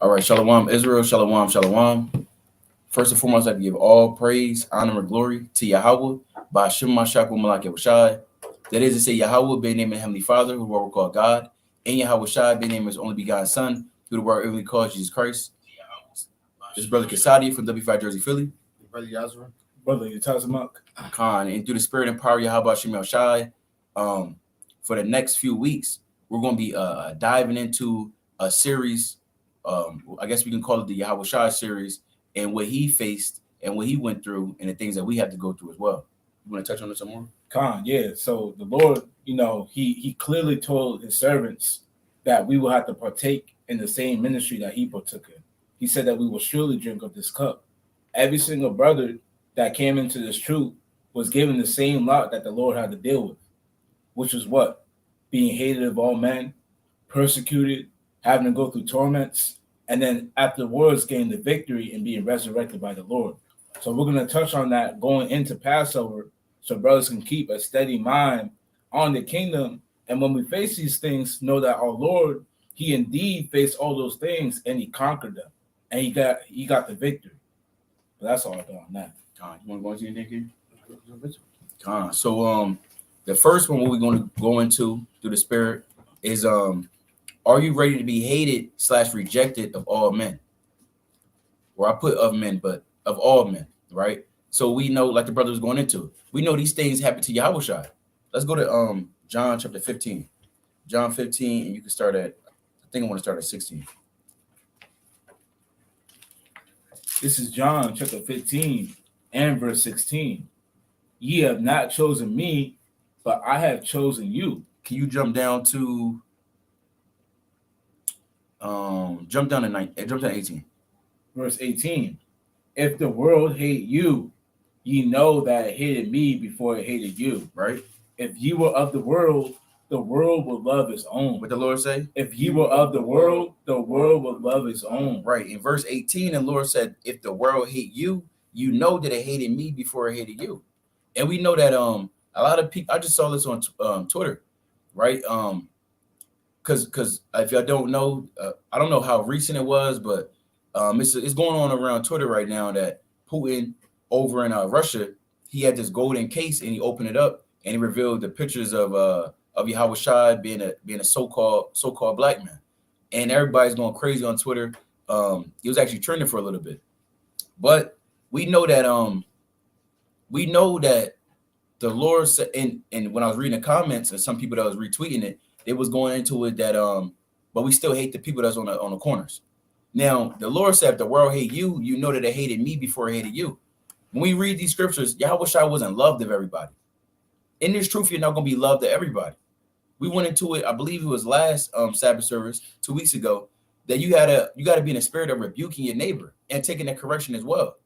All right, Shalom Israel, Shalom, Shalom. First and foremost, I give all praise, honor, and glory to Yahweh by Hashem Mashaku Malak Yahushai. That is to say, Yahweh being named the Heavenly Father, who the world will call God, and Yahweh Shai being named His only begotten Son, who the world really calls Jesus Christ. This is Brother Kasadi from WFI Jersey, Philly. Brother Yazra. Brother Yatazamak. Khan, and through the spirit and power of Yahweh Hashem Yahushai, for the next few weeks, we're going to be diving into a series. I guess we can call it the Yahweh Shai series, and what he faced and what he went through and the things that we have to go through as well. You want to touch on this some more? Khan, yeah. So the Lord, he clearly told his servants that we will have to partake in the same ministry that he partook in. He said that we will surely drink of this cup. Every single brother that came into this truth was given the same lot that the Lord had to deal with, which was what? Being hated of all men, persecuted, having to go through torments, and then afterwards gain the victory and being resurrected by the Lord. So we're going to touch on that going into Passover so brothers can keep a steady mind on the kingdom. And when we face these things, know that our Lord, he indeed faced all those things and he conquered them. And he got the victory. But that's all I got on that. You want to go into anything here? So the first one we're going to go into through the spirit is are you ready to be hated / rejected of all men? Or I put of men, but of all men, right? So we know, like the brother was going into, we know these things happen to Yahweh Shai. Let's go to John chapter 15. John 15, and you can start at, I think I want to start at 16. This is John chapter 15 and verse 16. Ye have not chosen me, but I have chosen you. Can you jump down to jump down to 18? Verse 18. If the world hate you, ye know that it hated me before it hated you. Right? If ye were of the world would love its own. What the Lord say? If ye were of the world would love its own. Right. In verse 18, the Lord said, if the world hate you, you know that it hated me before it hated you. And we know that a lot of people, I just saw this on Twitter, right? Because if y'all don't know, I don't know how recent it was, but it's going on around Twitter right now that Putin over in Russia, he had this golden case and he opened it up and he revealed the pictures of Yahweh Shai being a so-called black man, and everybody's going crazy on Twitter. He was actually trending for a little bit, but we know that the Lord said, and when I was reading the comments and some people that was retweeting it, they was going into it that but we still hate the people that's on the corners. Now the Lord said, if the world hate you, you know that it hated me before it hated you. When we read these scriptures, Yahweh Shai wasn't loved of everybody. In this truth, you're not going to be loved of everybody. We went into it, I believe it was last Sabbath service 2 weeks ago, that you gotta be in a spirit of rebuking your neighbor and taking the correction as well.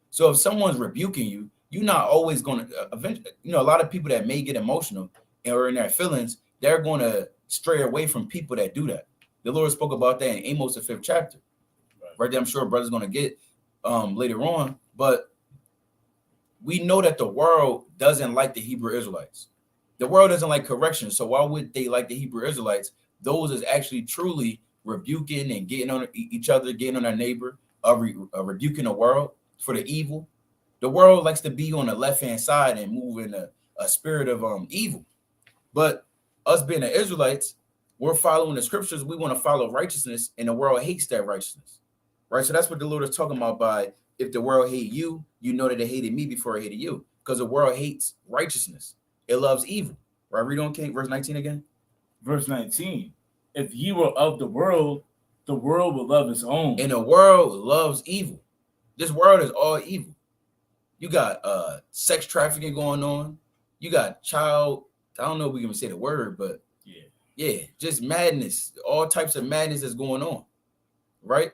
So if someone's rebuking you, you're not always going to eventually, a lot of people that may get emotional or in their feelings, they're going to stray away from people that do that. The Lord spoke about that in Amos, the 5th chapter. Right there, I'm sure brother's going to get later on, but we know that the world doesn't like the Hebrew Israelites. The world doesn't like correction. So why would they like the Hebrew Israelites? Those is actually truly rebuking and getting on each other, getting on their neighbor, rebuking the world for the evil. The world likes to be on the left-hand side and move in a spirit of evil. But us being the Israelites, we're following the scriptures. We want to follow righteousness, and the world hates that righteousness. Right? So that's what the Lord is talking about by, if the world hate you, you know that it hated me before it hated you. Because the world hates righteousness. It loves evil. Right? Read on, King, verse 19 again. Verse 19. If ye were of the world will love its own. And the world loves evil. This world is all evil. You got sex trafficking going on. You got I don't know if we can say the word, but yeah, just madness. All types of madness is going on. Right?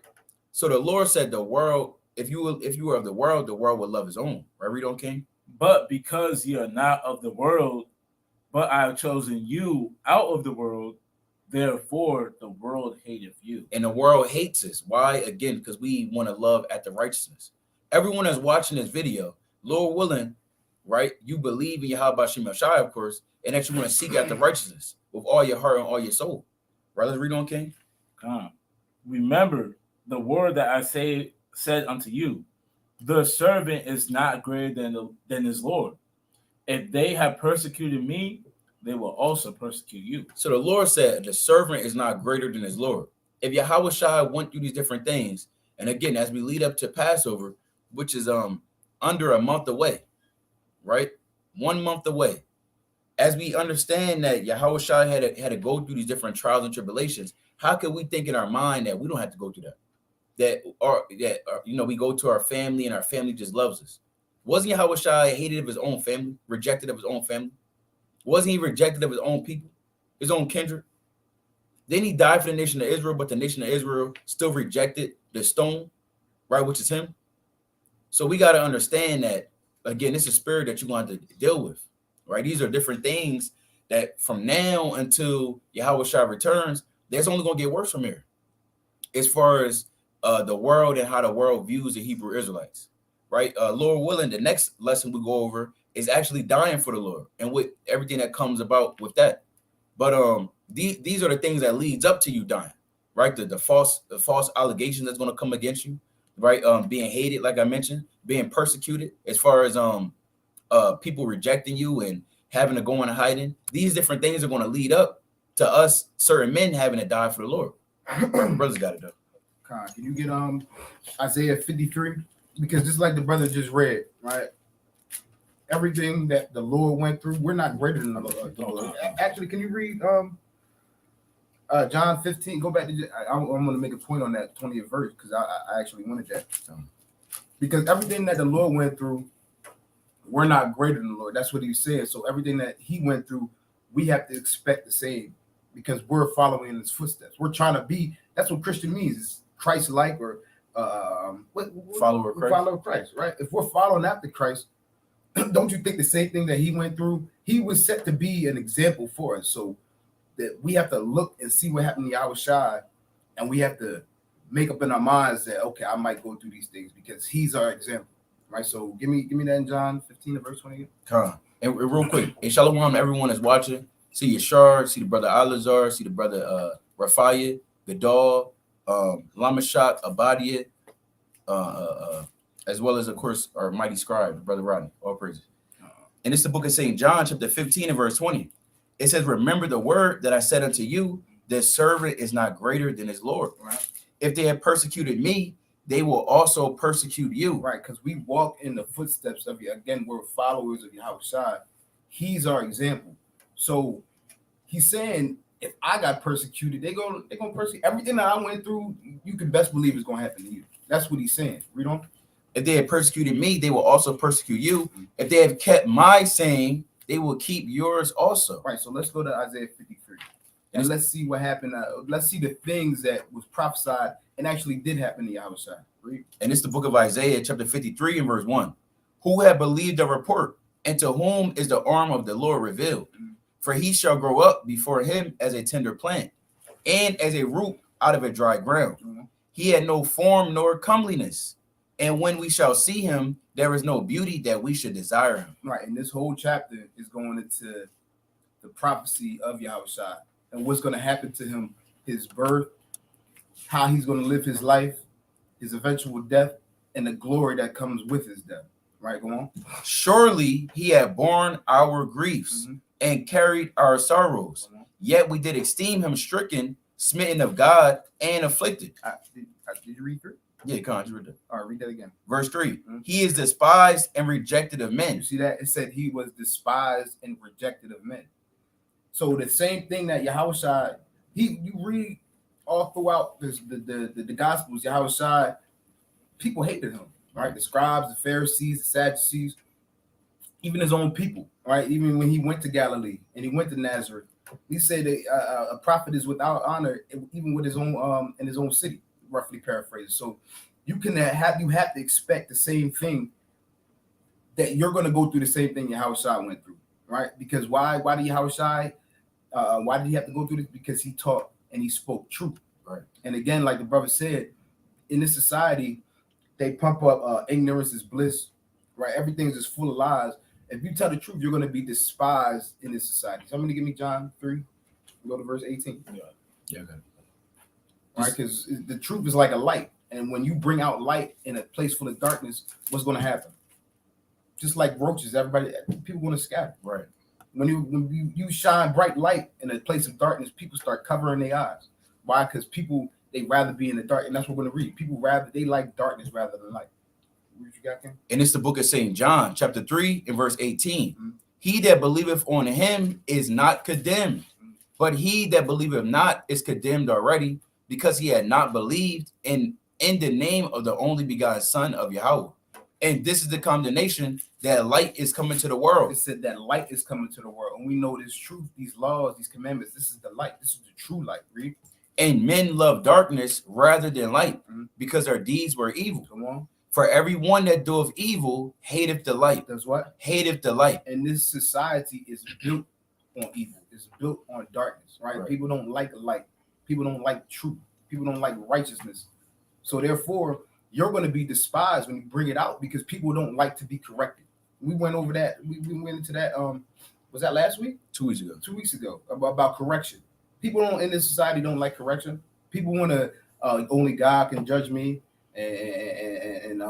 So the Lord said the world, if you were of the world would love his own. Right? Read on, King. But because ye are not of the world, but I have chosen you out of the world, therefore the world hateth you. And the world hates us. Why? Again, because we want to love at the righteousness. Everyone that's watching this video, Lord willing, right? You believe in Yahweh Shem Shai, of course, and that you want to seek after righteousness with all your heart and all your soul. Right? Let's read on, King. Remember the word that I said unto you, the servant is not greater than his Lord. If they have persecuted me, they will also persecute you. So the Lord said the servant is not greater than his Lord. If Yahweh Shai went through these different things, and again, as we lead up to Passover, which is under a month away, right? 1 month away. As we understand that Yahweh Shai had to go through these different trials and tribulations, how could we think in our mind that we don't have to go through that? We go to our family and our family just loves us. Wasn't Yahweh Shai hated of his own family, rejected of his own family? Wasn't he rejected of his own people, his own kindred? Then he died for the nation of Israel, but the nation of Israel still rejected the stone, right, which is him. So we got to understand that, again, it's a spirit that you're going to have to deal with, right? These are different things that from now until Yahweh Shai returns, there's only going to get worse from here as far as the world and how the world views the Hebrew Israelites, right? Lord willing, the next lesson we go over is actually dying for the Lord and with everything that comes about with that. But these are the things that leads up to you dying, right? The false allegation that's going to come against you, right? Being hated, like I mentioned, being persecuted, as far as people rejecting you and having to go into hiding. These different things are going to lead up to us, certain men, having to die for the Lord. Brothers got it though. Can you get Isaiah 53? Because just like the brother just read, right? Everything that the Lord went through, we're not greater than the Lord. Actually, can you read John 15? Go back to I'm going to make a point on that 20th verse because I actually wanted that. Because everything that the Lord went through, we're not greater than the Lord. That's what he said. So everything that he went through, we have to expect the same because we're following in his footsteps. We're trying to be. That's what Christian means. It's Christ-like or follower of Christ. Follower of Christ, right? If we're following after Christ, don't you think the same thing that he went through? He was set to be an example for us. So that we have to look and see what happened to Yahweh Shai, and we have to make up in our minds that okay, I might go through these things because he's our example, right? So give me that in John 15 verse 28. And real quick, and shalom, everyone that's watching. See Yashar, see the brother Alazar, see the brother Raphaya, Gadal, Lamashak, Abadia, as well as, of course, our mighty scribe, brother Rodney. All praises. And it's the book of St. John, chapter 15 and verse 20. It says, remember the word that I said unto you, the servant is not greater than his Lord. Right. If they have persecuted me, they will also persecute you. Right, because we walk in the footsteps of you. Again, we're followers of Yahweh Shai. He's our example. So he's saying, if I got persecuted, they're gonna persecute. Everything that I went through, you can best believe is gonna happen to you. That's what he's saying. Read on. If they have persecuted me, they will also persecute you. If they have kept my saying, they will keep yours also. Right. So let's go to Isaiah 53. And let's see what happened. Let's see the things that was prophesied and actually did happen to Yahweh Shai. Read. And it's the book of Isaiah, chapter 53 and verse 1. Who have believed the report, and to whom is the arm of the Lord revealed? For he shall grow up before him as a tender plant, and as a root out of a dry ground. He had no form nor comeliness. And when we shall see him, there is no beauty that we should desire him. Right. And this whole chapter is going into the prophecy of Yahweh Shai and what's going to happen to him, his birth, how he's going to live his life, his eventual death, and the glory that comes with his death. Right, go on. Surely he had borne our griefs and carried our sorrows. Yet we did esteem him stricken, smitten of God, and afflicted. Did you read through? Yeah, come on, you read that. All right, read that again. Verse 3. He is despised and rejected of men. You see that? It said he was despised and rejected of men. So the same thing that Yahweh Shai, you read all throughout the Gospels, Yahweh Shai, people hated him, right? The scribes, the Pharisees, the Sadducees, even his own people, right? Even when he went to Galilee and he went to Nazareth, he said that a prophet is without honor, even with his own in his own city, roughly paraphrased. So you have to expect the same thing, that you're going to go through the same thing Yahweh Shai went through, right? Because why did Yahweh Shai, why did he have to go through this? Because he taught and he spoke truth, right? And again, like the brother said, in this society, they pump up ignorance is bliss, right? Everything's just full of lies. If you tell the truth, you're going to be despised in this society. Somebody give me John 3, go to verse 18. Yeah, okay. Right, because the truth is like a light. And when you bring out light in a place full of darkness, what's going to happen? Just like roaches, people going to scatter. Right. When you shine bright light in a place of darkness, people start covering their eyes. Why? Because people, they rather be in the dark, and that's what we're going to read. People they like darkness rather than light. What you got, Ken? And it's the book of St. John, chapter 3 and verse 18. He that believeth on him is not condemned, but he that believeth not is condemned already, because he had not believed in the name of the only begotten Son of Yahweh. And this is the condemnation, that light is coming to the world. It said that light is coming to the world, and we know this truth, these laws, these commandments. This is the light. This is the true light. Read. And men love darkness rather than light, because their deeds were evil. Come on. For everyone that doeth evil hateth the light. Does what? Hateth the light. And this society is built on evil. It's built on darkness, right? People don't like light. People don't like truth. People don't like righteousness. So therefore, you're going to be despised when you bring it out, because people don't like to be corrected. We went over that. We went into that. Was that last week? 2 weeks ago. 2 weeks ago about correction. People in this society don't like correction. People want to only God can judge me, and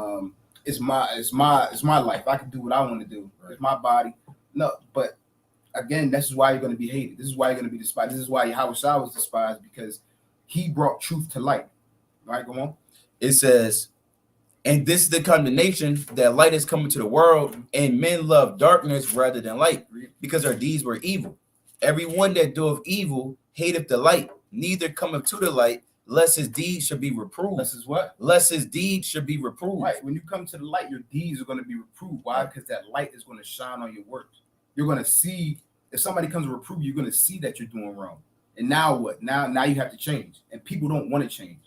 it's my life. I can do what I want to do. It's my body. No, but again, this is why you're going to be hated. This is why you're going to be despised. This is why Yahweh was despised, because he brought truth to light. Right, go on. It says, and this is the condemnation, that light is coming to the world, and men love darkness rather than light, because their deeds were evil. Everyone that doeth evil hateth the light, neither cometh to the light, lest his deeds should be reproved. Lest his what? Lest his deeds should be reproved. Right. When you come to the light, your deeds are going to be reproved. Why? Because that light is going to shine on your works. You're going to see, if somebody comes to reprove you, you're going to see that you're doing wrong. And now what? Now you have to change. And people don't want to change.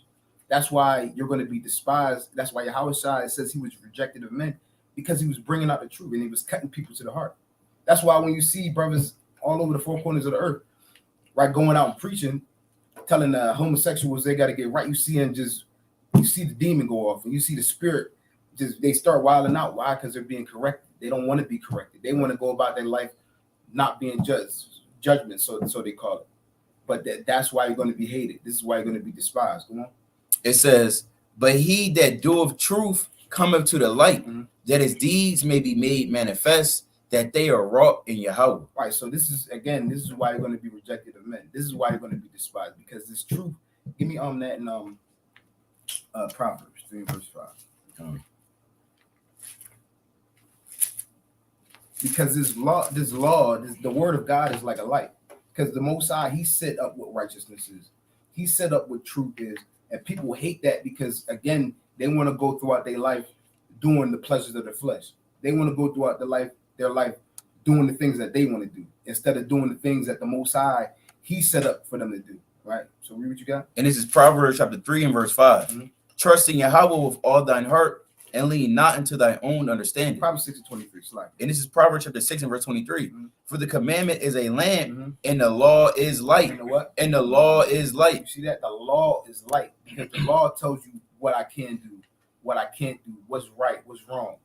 That's why you're going to be despised. That's why Yahweh says he was rejected of men, because he was bringing out the truth and he was cutting people to the heart. That's why when you see brothers all over the four corners of the earth, right, going out and preaching, telling the homosexuals they got to get right, you see the demon go off, and you see the spirit they start wilding out. Why? Because they're being corrected. They don't want to be corrected. They want to go about their life not being judgment, so they call it. But that's why you're going to be hated. This is why you're going to be despised. Come on. It says, but he that doeth truth cometh to the light, that his deeds may be made manifest, that they are wrought in Yahweh. Right. So this is why you're going to be rejected of men. This is why you're going to be despised, because this truth. Give me that in Proverbs 3 verse 5. Because the word of God is like a light. Because the Most High, he set up what righteousness is. He set up what truth is. And people hate that, because again, they want to go throughout their life doing the pleasures of the flesh. They want to go throughout their life doing the things that they want to do, instead of doing the things that the Most High, he set up for them to do. Right. So read what you got. And this is Proverbs chapter 3 and verse 5. Trust in Yahweh with all thine heart, and lean not into thy own understanding. Proverbs 6 and 23. Slide. And this is Proverbs chapter 6 and verse 23. For the commandment is a lamp, and the law is light. You know what? And the law is light. You see that? The law is light, because the law tells you what I can do, what I can't do, what's right, what's wrong.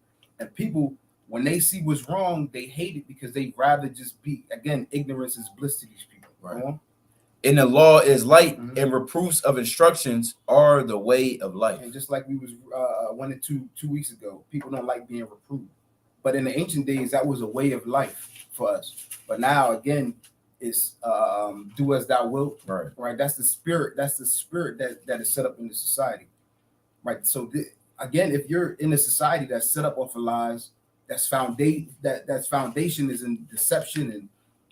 And people, when they see what's wrong, they hate it, because they rather just be, again, ignorance is bliss to these people. Right. And the law is light, and reproofs of instructions are the way of life. And just like we was 1 and 2 weeks ago, people don't like being reproved. But in the ancient days, that was a way of life for us. But now, again, it's do as thou wilt. Right. That's the spirit. That's the spirit that is set up in the society. Right. So again, if you're in a society that's set up off of lies, that's foundation is in deception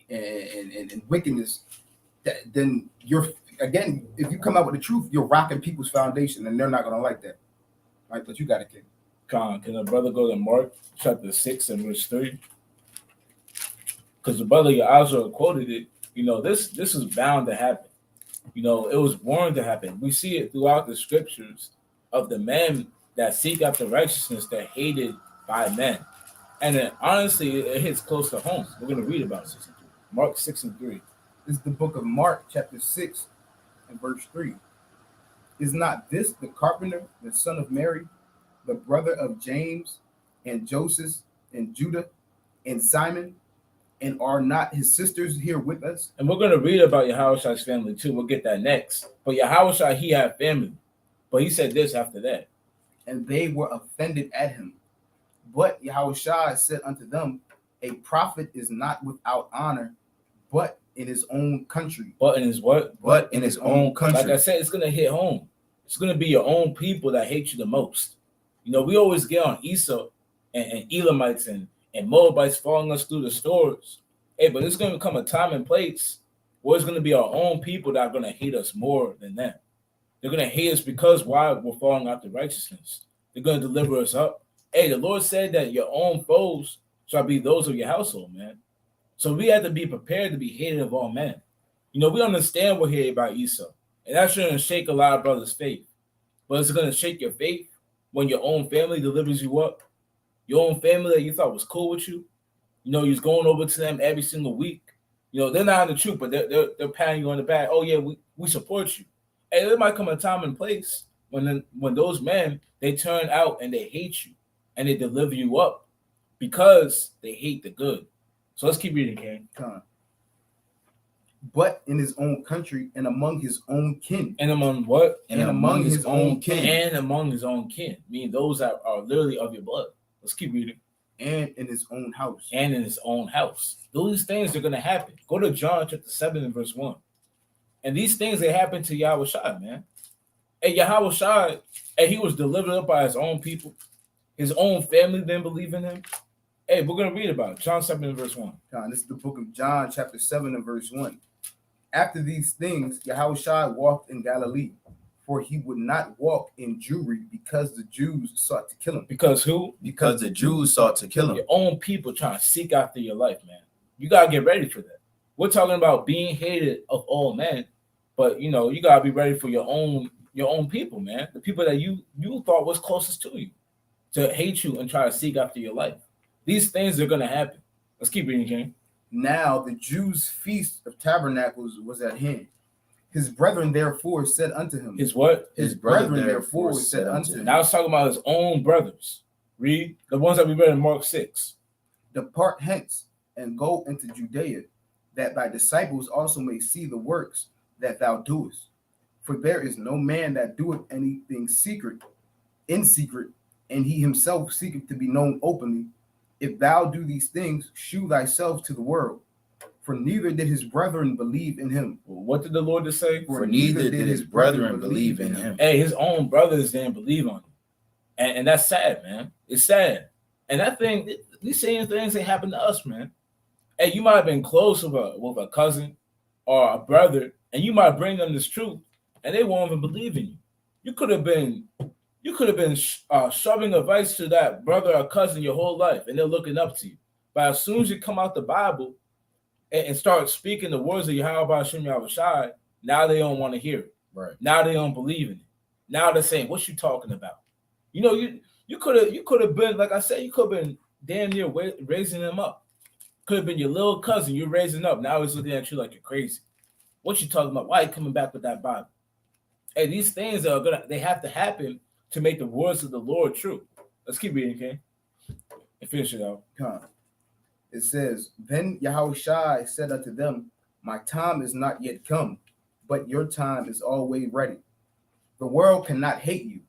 and wickedness, then you're, again, if you come out with the truth, you're rocking people's foundation, and they're not going to like that. Right. But you got to kick. Can a brother go to Mark chapter 6 and verse 3? Because the brother Yazra quoted it. This is bound to happen. It was born to happen. We see it throughout the scriptures of the men that seek after righteousness that hated by men. And then, honestly, it hits close to home. We're going to read about it. Mark 6 and 3. This is the book of Mark, chapter 6 and verse 3. Is not this the carpenter, the son of Mary, the brother of James and Joseph and Judah and Simon? And are not his sisters here with us? And we're going to read about Yahushai's family too. We'll get that next. But Yahushai, he had family. But he said this after that. And they were offended at him. But Yahushua said unto them, a prophet is not without honor, but in his own country. But in his what? But in his own country. Like I said, it's going to hit home. It's going to be your own people that hate you the most. You know, we always get on Esau and Elamites and Moabites following us through the stories. Hey, but it's going to come a time and place where it's going to be our own people that are going to hate us more than them. They're going to hate us because why? We're falling after righteousness. They're going to deliver us up. Hey, the Lord said that your own foes shall be those of your household, man. So we have to be prepared to be hated of all men. You know, we understand we're hated by Esau. And that shouldn't shake a lot of brothers' faith. But it's going to shake your faith when your own family delivers you up. Your own family that you thought was cool with you. You know, you're going over to them every single week. You know, they're not in the truth, but they're patting you on the back. Oh, yeah, we support you. And there might come a time and place when those men, they turn out and they hate you. And they deliver you up because they hate the good. So let's keep reading, King. But in his own country and among his own kin. And among what? And among his own kin. And among his own kin. Meaning those that are literally of your blood. Let's keep reading. And in his own house. And in his own house. Those things are going to happen. Go to John chapter 7 and verse 1. And these things, they happen to Yahushua, man. And Yahushua, and he was delivered up by his own people. His own family didn't believe in him. Hey, we're going to read about it. John 7 and verse 1. This is the book of John, chapter 7 and verse 1. After these things, Yahushua walked in Galilee, for he would not walk in Jewry because the Jews sought to kill him. Because who? Because the Jews sought to kill him. Your own people trying to seek after your life, man. You got to get ready for that. We're talking about being hated of all men, but, you know, you got to be ready for your own people, man. The people that you thought was closest to you, to hate you and try to seek after your life. These things are going to happen. Let's keep reading, King. Now the Jews' feast of tabernacles was at hand. His brethren therefore said unto him. His what? His brethren therefore said unto him. Now it's talking about his own brothers. Read the ones that we read in Mark 6. Depart hence and go into Judea, that thy disciples also may see the works that thou doest. For there is no man that doeth anything in secret, and he himself seeketh to be known openly. If thou do these things, shew thyself to the world. For neither did his brethren believe in him. What did the Lord just say? For neither did his brethren believe in him. Hey, his own brothers didn't believe on him. And that's sad, man. It's sad. And that thing, these same things that happen to us, man. Hey, you might have been close with a cousin or a brother, and you might bring them this truth, and they won't even believe in you. You could have been shoving advice to that brother or cousin your whole life, and they're looking up to you. But as soon as you come out the Bible and start speaking the words of Yahweh Hashem Yahushai, now they don't want to hear it. Right. Now they don't believe in it. Now they're saying, "What you talking about?" You know, you could have been, like I said, you could have been damn near raising them up. Could have been your little cousin you're raising up. Now he's looking at you like you're crazy. What you talking about? Why are you coming back with that Bible? Hey, these things they have to happen to make the words of the Lord true. Let's keep reading, okay? And finish it out. It says, Then Yahushua said unto them, My time is not yet come, but your time is always ready. The world cannot hate you,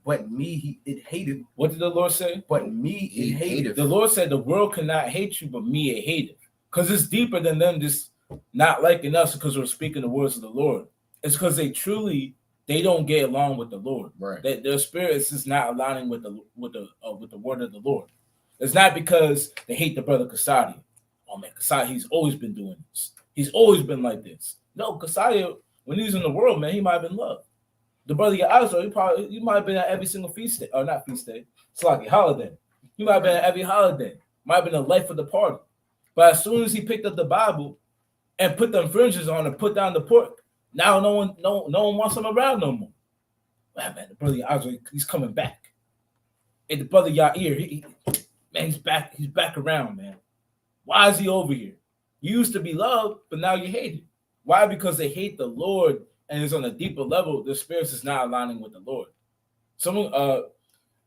but me it hated. What did the Lord say? But me it hated. The Lord said the world cannot hate you, but me it hated. Because it's deeper than them just not liking us because we're speaking the words of the Lord. It's because they don't get along with the Lord. Right. Their spirits is not aligning with the word of the Lord. It's not because they hate the brother Kasadia. Oh man, Kasadia, he's always been doing this. He's always been like this. No, Kasadia, when he was in the world, man, he might have been loved. The brother Yazzo, he might have been at every single feast day, or not feast day. It's like a holiday. He might have been at every holiday. Might have been the life of the party. But as soon as he picked up the Bible and put them fringes on and put down the pork, now no one wants him around no more. Man, the brother Yazzo, he's coming back. And the brother Yair, he's back. He's back around, man. Why is he over here? You used to be loved, but now you hate him. Why? Because they hate the Lord, and it's on a deeper level. Their spirits is not aligning with the Lord.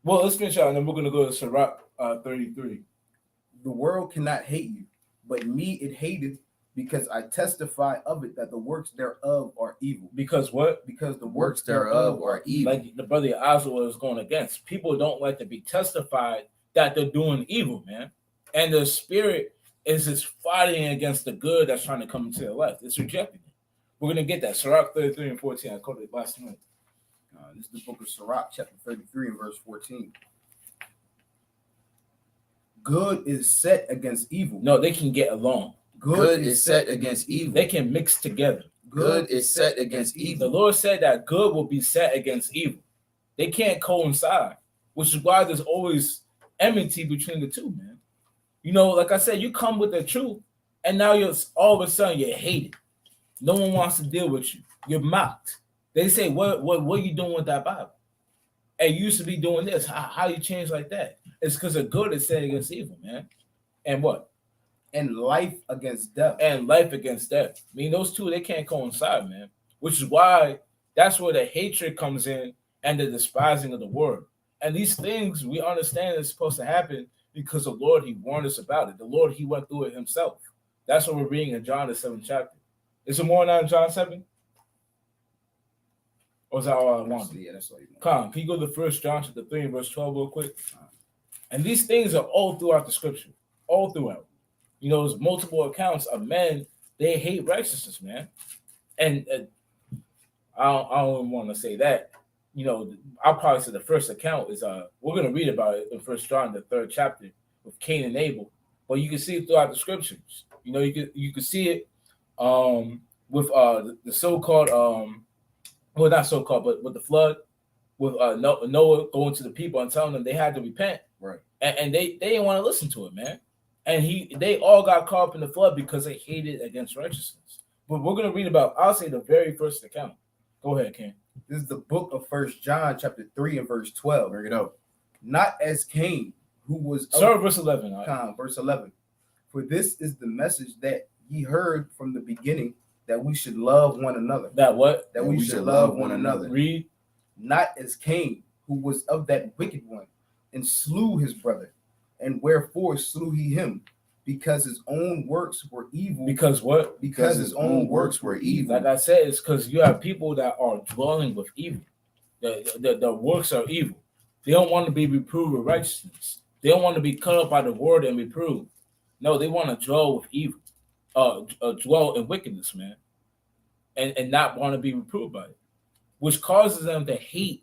Well, let's finish out, and then we're gonna go to Sirach 33. The world cannot hate you, but me it hated, because I testify of it that the works thereof are evil. Because what? Because the Works thereof are evil. Like the brother Oswald is going against. People don't like to be testified that they're doing evil, man. And the spirit is just fighting against the good that's trying to come into their life. It's rejecting it. We're going to get that. Sirach 33 and 14. I quoted it last night. This is the book of Sirach, chapter 33 and verse 14. Good is set against evil. No, they can get along. Good is set against evil. They can mix together. Good is set against The evil. Lord said that good will be set against evil. They can't coincide, which is why there's always enmity between the two, man. You know, like I said, you come with the truth, and now you're all of a sudden you're hated. No one wants to deal with you. You're mocked. They say, what are you doing with that Bible? Hey, you used to be doing this. How you change like that? It's because the good is set against evil, man. And what? And life against death. And life against death. I mean, those two, they can't coincide, man. Which is why that's where the hatred comes in and the despising of the word. And these things we understand is supposed to happen because the Lord, he warned us about it. The Lord, he went through it himself. That's what we're reading in John, the 7th chapter. Is there more now in John 7? Or is that all I want? Yeah, that's all you want. Come, can you go to 1 John chapter 3 and verse 12 real quick? And these things are all throughout the scripture. All throughout. You know, there's multiple accounts of men, they hate righteousness, man. And I don't even want to say that. You know, I'll probably say the first account is we're going to read about it in 1 John, the 3rd chapter with Cain and Abel. But you can see it throughout the scriptures. You know, you can see it with the so-called well, not so-called, but with the flood, with Noah going to the people and telling them they had to repent. Right. And they didn't want to listen to it, man. And they all got caught up in the flood because they hated against righteousness. But we're going to read about, I'll say the very first account. Go ahead, Ken. This is the book of 1 John, chapter 3 and verse 12. Bring it up. Not as Cain, who was Start verse 11. All right. verse 11. For this is the message that ye heard from the beginning, that we should love one another. That what? That we should love one another. Read. Not as Cain, who was of that wicked one, and slew his brother. And wherefore slew he him? Because his own works were evil. Because what? Because his own works were evil. Like I said, it's because you have people that are dwelling with evil. The works are evil. They don't want to be reproved with righteousness. They don't want to be cut up by the word and reproved. No, they want to dwell with evil. Dwell in wickedness, man. And not want to be reproved by it. Which causes them to hate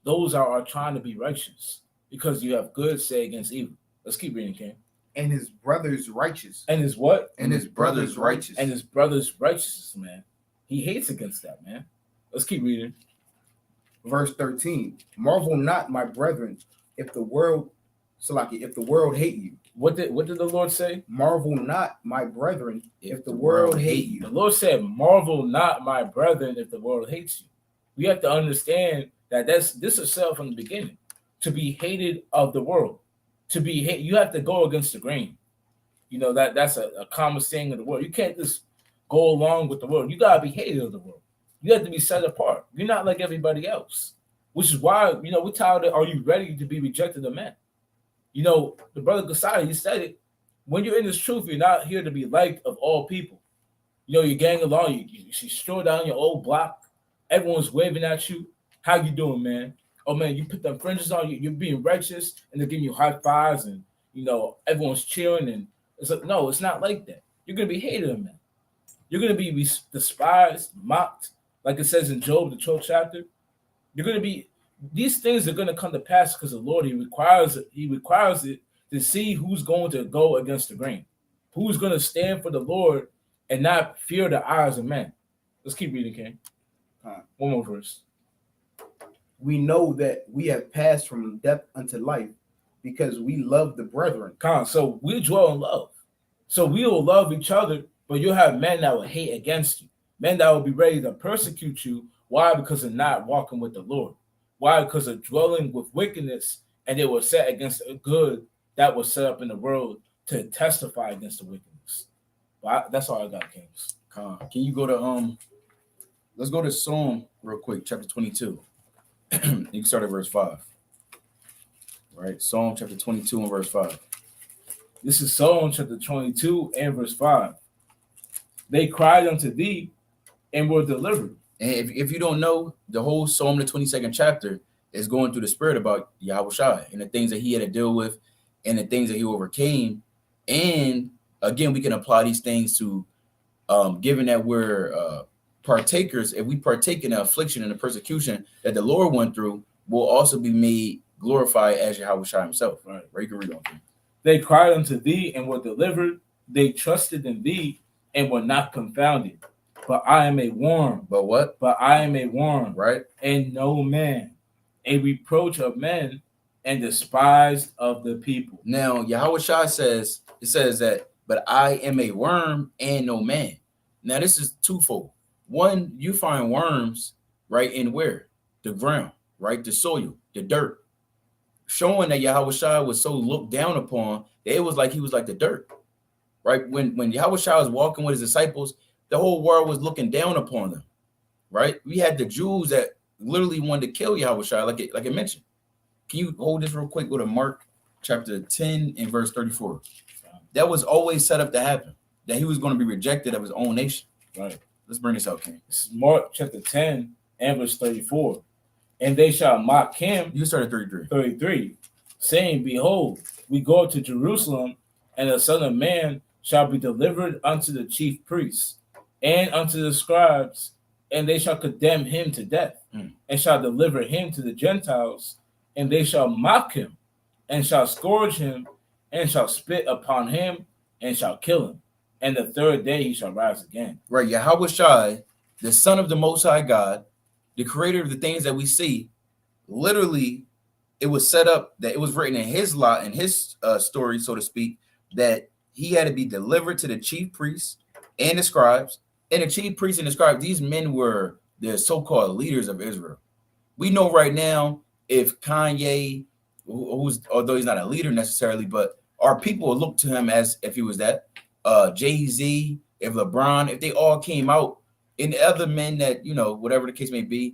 those that are trying to be righteous. Because you have good say against evil. Let's keep reading, Ken. And his brother's righteous. And his what? And his brother's righteous. And his brother's righteousness, man. He hates against that, man. Let's keep reading. Verse 13. Marvel not, my brethren, if the world hate you. What did the Lord say? Marvel not, my brethren, if the world hate you. The Lord said, marvel not, my brethren, if the world hates you. We have to understand that this is said from the beginning. To be hated of the world. To be hate, you have to go against the grain. You know, that's a common saying of the world. You can't just go along with the world. You gotta be hated of the world. You have to be set apart. You're not like everybody else. Which is why, you know, we're tired. Are you ready to be rejected of men? You know, the brother Gasai, he said it. When you're in this truth, you're not here to be liked of all people. You know, you're gang along. You stroll down your old block. Everyone's waving at you. How you doing, man? Oh, man, you put them fringes on. You're being righteous, and they're giving you high fives, and, you know, everyone's cheering. And it's like, no, it's not like that. You're going to be hated of men. You're going to be despised, mocked, like it says in Job, the 12th chapter. You're going to be, these things are going to come to pass because the Lord, he requires it to see who's going to go against the grain, who's going to stand for the Lord and not fear the eyes of men. Let's keep reading, King. One more verse. We know that we have passed from death unto life because we love the brethren. So we dwell in love. So we will love each other, but you'll have men that will hate against you. Men that will be ready to persecute you. Why? Because of not walking with the Lord. Why? Because of dwelling with wickedness, and they were set against a good that was set up in the world to testify against the wickedness. But that's all I got, Kings. Can you go to let's go to Psalm real quick, chapter 22. You can start at verse 5. Right? Psalm chapter 22 and verse 5. This is Psalm chapter 22 and verse 5. They cried unto thee and were delivered. And if you don't know, the whole Psalm, the 22nd chapter, is going through the spirit about Yahweh Shai and the things that he had to deal with and the things that he overcame. And again, we can apply these things to given that we're partakers, if we partake in the affliction and the persecution that the Lord went through, we'll also be made glorified as Yahweh Shai himself. Right. You can read on. They cried unto thee and were delivered. They trusted in thee and were not confounded. But I am a worm. But what? But I am a worm. Right. And no man, a reproach of men and despised of the people. Now, Yahweh Shai says, it says that, but I am a worm and no man. Now, this is twofold. One, you find worms, right, in where? The ground, right? The soil, the dirt. Showing that Yahweh Shai was so looked down upon, that it was like he was like the dirt, right? When Yahweh Shai was walking with his disciples, the whole world was looking down upon them, right? We had the Jews that literally wanted to kill Yahweh Shai, like I mentioned. Can you hold this real quick? Go to Mark chapter 10 and verse 34. That was always set up to happen, that he was going to be rejected of his own nation. Right. Let's bring this out, King. This is Mark chapter 10 and verse 34. And they shall mock him. You started 33. 33, saying, Behold, we go up to Jerusalem, and the Son of Man shall be delivered unto the chief priests and unto the scribes, and they shall condemn him to death, and shall deliver him to the Gentiles, and they shall mock him, and shall scourge him, and shall spit upon him, and shall kill him. And the third day he shall rise again. Right. Yahweh Shai, the Son of the Most High God, the creator of the things that we see, literally, it was set up that it was written in his lot, in his story, so to speak, that he had to be delivered to the chief priests and the scribes. And the chief priests and the scribes, these men were the so-called leaders of Israel. We know right now, if Kanye, who's, although he's not a leader necessarily, but our people will look to him as if he was that. Jay-Z, if LeBron, if they all came out, and the other men that, you know, whatever the case may be,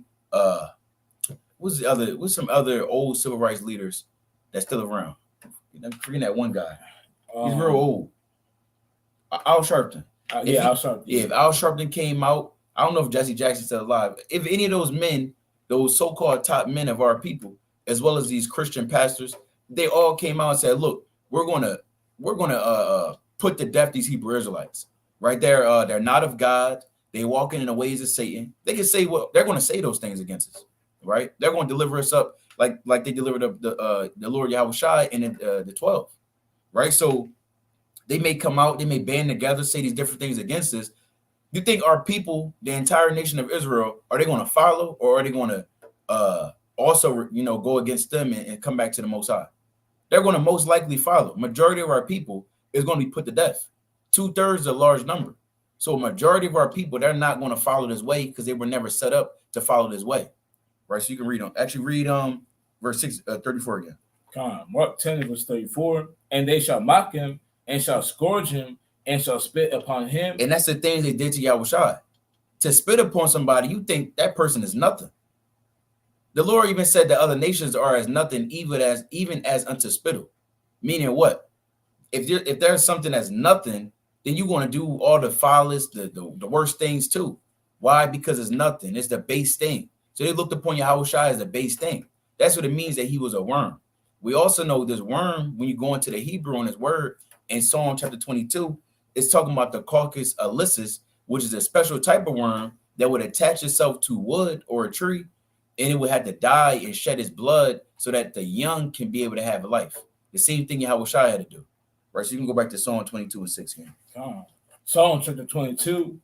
what's some other old civil rights leaders that's still around? I'm forgetting that one guy. He's real old. Al Sharpton. Al Sharpton. Yeah, if Al Sharpton came out, I don't know if Jesse Jackson's still alive. If any of those men, those so-called top men of our people, as well as these Christian pastors, they all came out and said, look, we're gonna put to death these Hebrew Israelites. Right there, they're not of God. They walking in the ways of Satan. They can say what they're going to say those things against us, right? They're going to deliver us up like they delivered up the Lord Yahweh Shai and the 12, right? So they may come out, they may band together, say these different things against us. You think our people, the entire nation of Israel, are they going to follow, or are they going to also, you know, go against them and come back to the Most High? They're going to most likely follow. Majority of our people is going to be put to death. 2/3 is a large number. So a majority of our people, they're not going to follow this way because they were never set up to follow this way. Right? So you can read on. Actually, read verse 34 again. Mark 10 verse 34. And they shall mock him, and shall scourge him, and shall spit upon him. And that's the things they did to Yahweh Shai. To spit upon somebody, you think that person is nothing. The Lord even said that other nations are as nothing, even as unto spittle. Meaning what? If there's something that's nothing, then you're going to do all the foulest, the worst things too. Why? Because it's nothing. It's the base thing. So they looked upon Yahweh Shai as the base thing. That's what it means that he was a worm. We also know this worm, when you go into the Hebrew on his word in Psalm chapter 22, it's talking about the Caucus Alysis, which is a special type of worm that would attach itself to wood or a tree, and it would have to die and shed its blood so that the young can be able to have a life. The same thing Yahweh Shai had to do. Right, so you can go back to Psalm 22 and 6 here. Psalm chapter 22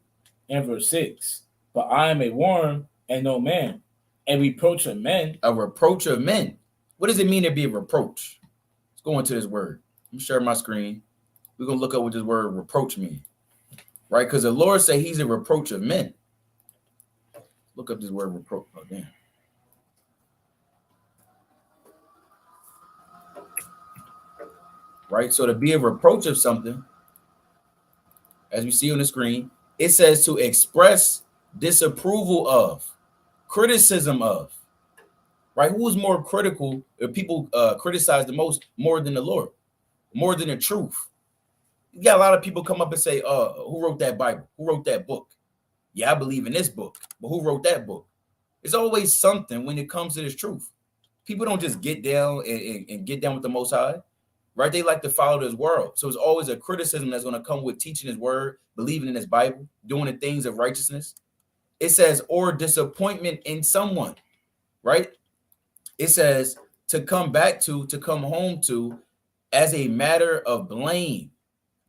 and verse 6. But I am a worm and no man, a reproach of men. A reproach of men. What does it mean to be a reproach? Let's go into this word. Let me share my screen. We're going to look up what this word reproach means. Right, because the Lord said he's a reproach of men. Look up this word reproach. Oh, damn. Right, so to be a reproach of something, as we see on the screen, it says to express disapproval of, criticism of. Right, who is more critical? If people criticize the most, more than the Lord, more than the truth. You got a lot of people come up and say, who wrote that Bible? Who wrote that book? Yeah, I believe in this book, but who wrote that book? There's always something when it comes to this truth. People don't just get down and get down with the Most High, right? They like to follow this world. So it's always a criticism that's going to come with teaching his word, believing in his Bible, doing the things of righteousness. It says, or disappointment in someone, right? It says to come back to come home to as a matter of blame,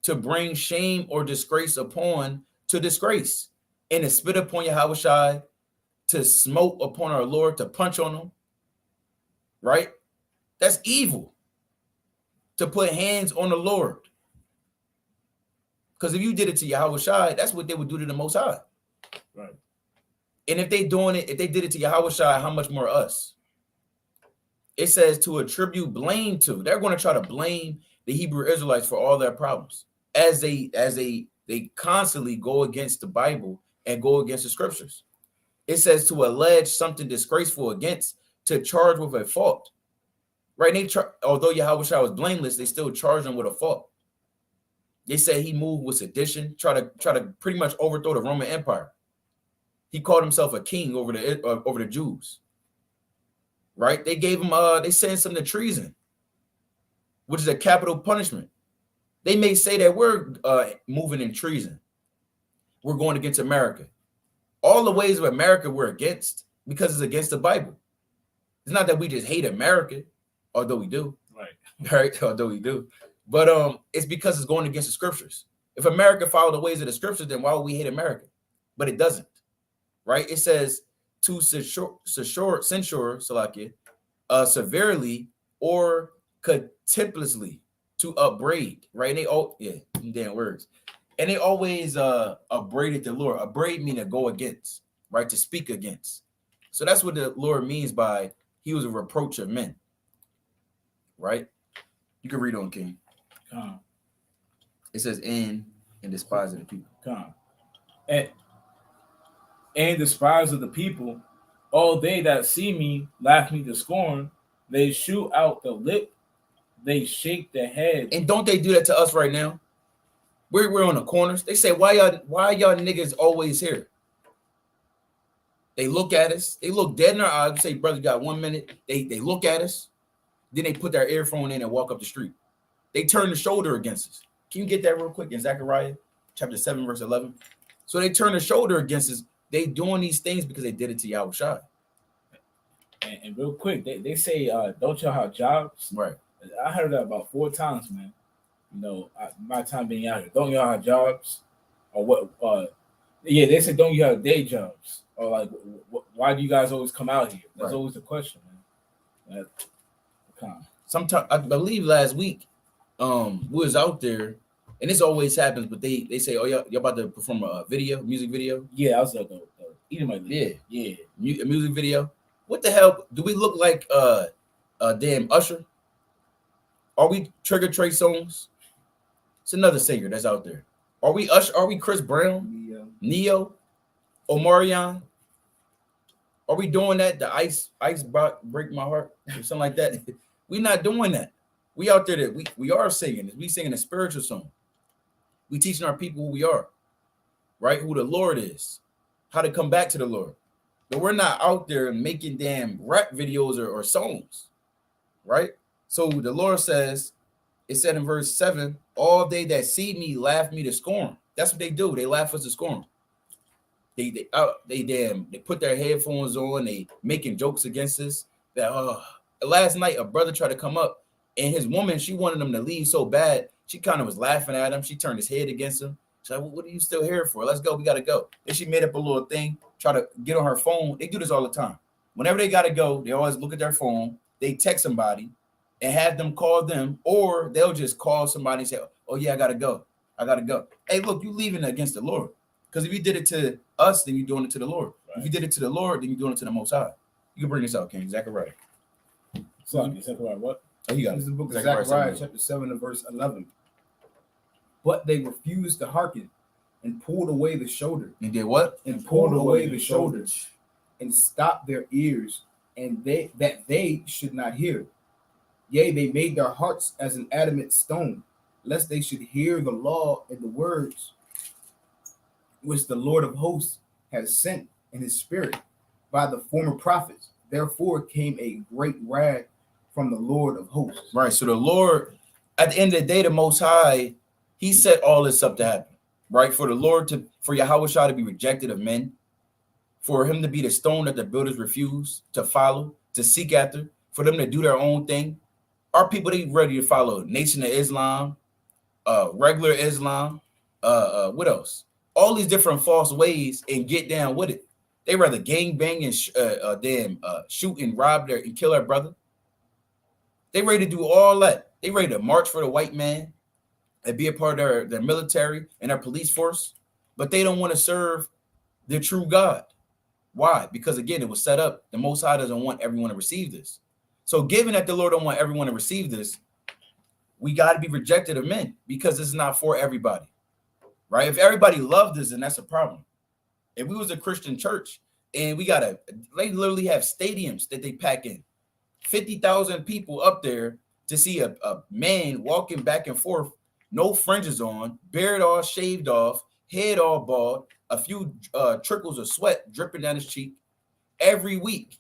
to bring shame or disgrace upon, to disgrace, and to spit upon Yahushua, to smote upon our Lord, to punch on him, right? That's evil. To put hands on the Lord. Because if you did it to Yahushua, that's what they would do to the Most High. Right. And if they doing it, if they did it to Yahushua, how much more us? It says to attribute blame to. They're going to try to blame the Hebrew Israelites for all their problems as they constantly go against the Bible and go against the scriptures. It says to allege something disgraceful against, to charge with a fault. Right? Although Yahushua was blameless, they still charge him with a fault. They say he moved with sedition, try to pretty much overthrow the Roman Empire. He called himself a king over the Jews. Right? They gave him they sentenced him to treason, which is a capital punishment. They may say that we're moving in treason. We're going against America. All the ways of America we're against because it's against the Bible. It's not that we just hate America, although we do. Right? Although we do. But it's because it's going against the scriptures. If America followed the ways of the scriptures, then why would we hate America? But it doesn't. Right? It says to censure Salakia, severely or contemptuously, to upbraid, right? And damn words. And they always upbraided the Lord. Upbraid mean to go against, right? To speak against. So that's what the Lord means by he was a reproach of men. Right? You can read on, King. It says and despise of the people. And despise of the people, all they that see me laugh me to scorn. They shoot out the lip, they shake their head. And don't they do that to us right now? We're on the corners. They say, why y'all niggas always here? They look at us. They look dead in our eyes. Say, brother, you got 1 minute. They look at us. Then they put their earphone in and walk up the street. They turn the shoulder against us. Can you get that real quick in Zechariah chapter 7, verse 11? So they turn the shoulder against us. They doing these things because they did it to Yahushua. And real quick, they say, don't y'all have jobs? Right. I heard that about 4 times, man. You know, my time being out here. Don't y'all have jobs? Or what? Yeah, they said, don't you have day jobs? Or like, why do you guys always come out here? That's always the question, man. Sometimes I believe last week, we was out there, and this always happens. But they say, oh, y'all about to perform a music video? Yeah, I was like, eating my yeah, a music video. What the hell? Do we look like a damn Usher? Are we Trigger Trey Songz? It's another singer that's out there. Are we Usher? Are we Chris Brown? Neo? Omarion? Are we doing that? The ice break my heart or something like that? We're not doing that. We out there that we are singing. We singing a spiritual song. We teaching our people who we are, right? Who the Lord is, how to come back to the Lord. But we're not out there making damn rap videos or songs, right? So the Lord says, it said in verse 7, all they that see me laugh me to scorn. That's what they do. They laugh us to scorn. They put their headphones on. They making jokes against us. That last night a brother tried to come up, and his woman, she wanted him to leave so bad. She kind of was laughing at him. She turned his head against him. She's like, well, what are you still here for? Let's go. We got to go. And she made up a little thing, try to get on her phone. They do this all the time. Whenever they got to go, they always look at their phone. They text somebody and have them call them, or they'll just call somebody and say, oh, yeah, I got to go. I got to go. Hey, look, you leaving against the Lord. Because if you did it to us, then you're doing it to the Lord. Right. If you did it to the Lord, then you're doing it to the Most High. You can bring this out, King. Zechariah. Zechariah what? Oh, you got this is the book of Zechariah chapter 7 and verse 11. But they refused to hearken and pulled away the shoulder. And did what? And pulled away the shoulders and stopped their ears, and they should not hear. Yea, they made their hearts as an adamant stone, lest they should hear the law and the words which the Lord of hosts has sent in his spirit by the former prophets. Therefore came a great wrath from the Lord of hosts. Right. So the Lord, at the end of the day, the Most High, he set all this up to happen. Right. For the Lord to, for Yahweh Shah to be rejected of men, for him to be the stone that the builders refuse to follow, to seek after, for them to do their own thing. Our people, they ready to follow Nation of Islam, regular Islam, what else? All these different false ways and get down with it. They rather gang bang and shoot and rob their and kill their brother. They ready to do all that. They ready to march for the white man and be a part of their military and their police force, but they don't want to serve the true God. Why? Because again, it was set up. The Most High doesn't want everyone to receive this. So given that the Lord don't want everyone to receive this, we got to be rejected of men because this is not for everybody, right? If everybody loved this, then that's a problem. If we was a Christian church and they literally have stadiums that they pack in, 50,000 people up there to see a man walking back and forth, no fringes on, beard all shaved off, head all bald, a few trickles of sweat dripping down his cheek every week.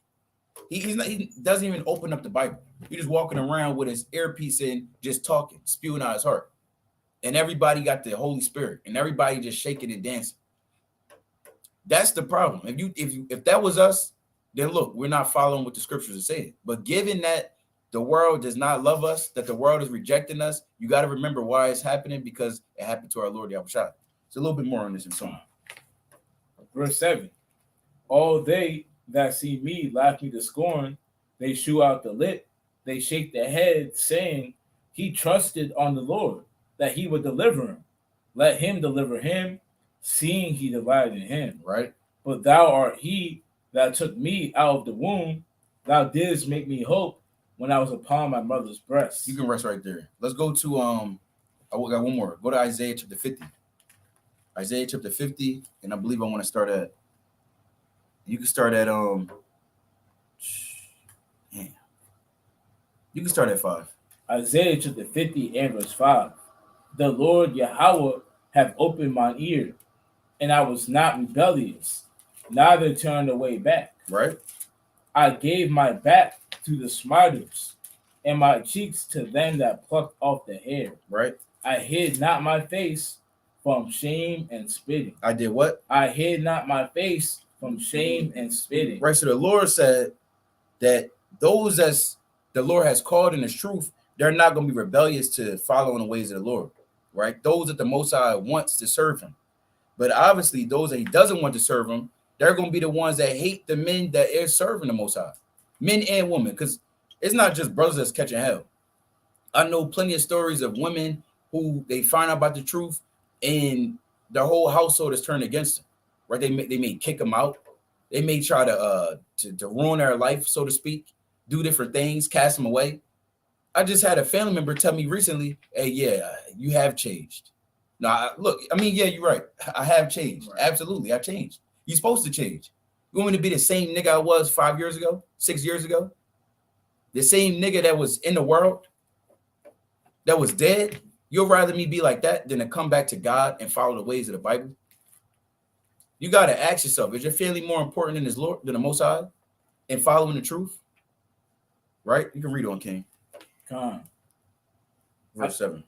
He doesn't even open up the Bible. He's just walking around with his earpiece in, just talking, spewing out his heart. And everybody got the Holy Spirit, and everybody just shaking and dancing. That's the problem. If that was us, then look, we're not following what the scriptures are saying. But given that the world does not love us, that the world is rejecting us, you got to remember why it's happening, because it happened to our Lord Yahweh Shai. It's a little bit more on this and so on. Verse 7. All they that see me laugh me to scorn. They shew out the lip. They shake their head, saying, he trusted on the Lord, that he would deliver him. Let him deliver him, seeing he delighted in him. Right? But thou art he that took me out of the womb. Thou didst make me hope when I was upon my mother's breast. You can rest right there. Let's go to I got one more. Go to Isaiah chapter 50. Isaiah chapter 50, and I believe I want to start at. You can start at You can start at 5. Isaiah chapter 50 and verse 5. The Lord Yahweh have opened mine ear, and I was not rebellious, neither turned away back. Right? I gave my back to the smiters, and my cheeks to them that plucked off the hair. Right? I hid not my face from shame and spitting. I did what? I hid not my face from shame and spitting. Right. So the Lord said that those as the Lord has called in His truth, they're not going to be rebellious to following the ways of the Lord. Right? Those that the Most High wants to serve Him. But obviously, those that He doesn't want to serve Him, they're going to be the ones that hate the men that is serving the Most High, men and women, because it's not just brothers that's catching hell. I know plenty of stories of women who they find out about the truth and the whole household is turned against them. Right? They may kick them out. They may try to ruin their life, so to speak, do different things, cast them away. I just had a family member tell me recently, hey, yeah, you have changed. Now, look, I mean, yeah, you're right. I have changed. Right. Absolutely, I changed. You're supposed to change. You want me to be the same nigga I was 5 years ago, 6 years ago? The same nigga that was in the world, that was dead? You'd rather me be like that than to come back to God and follow the ways of the Bible? You got to ask yourself, is your family more important than His Lord, than the Most High, and following the truth? Right? You can read on, King. Come. Verse 7.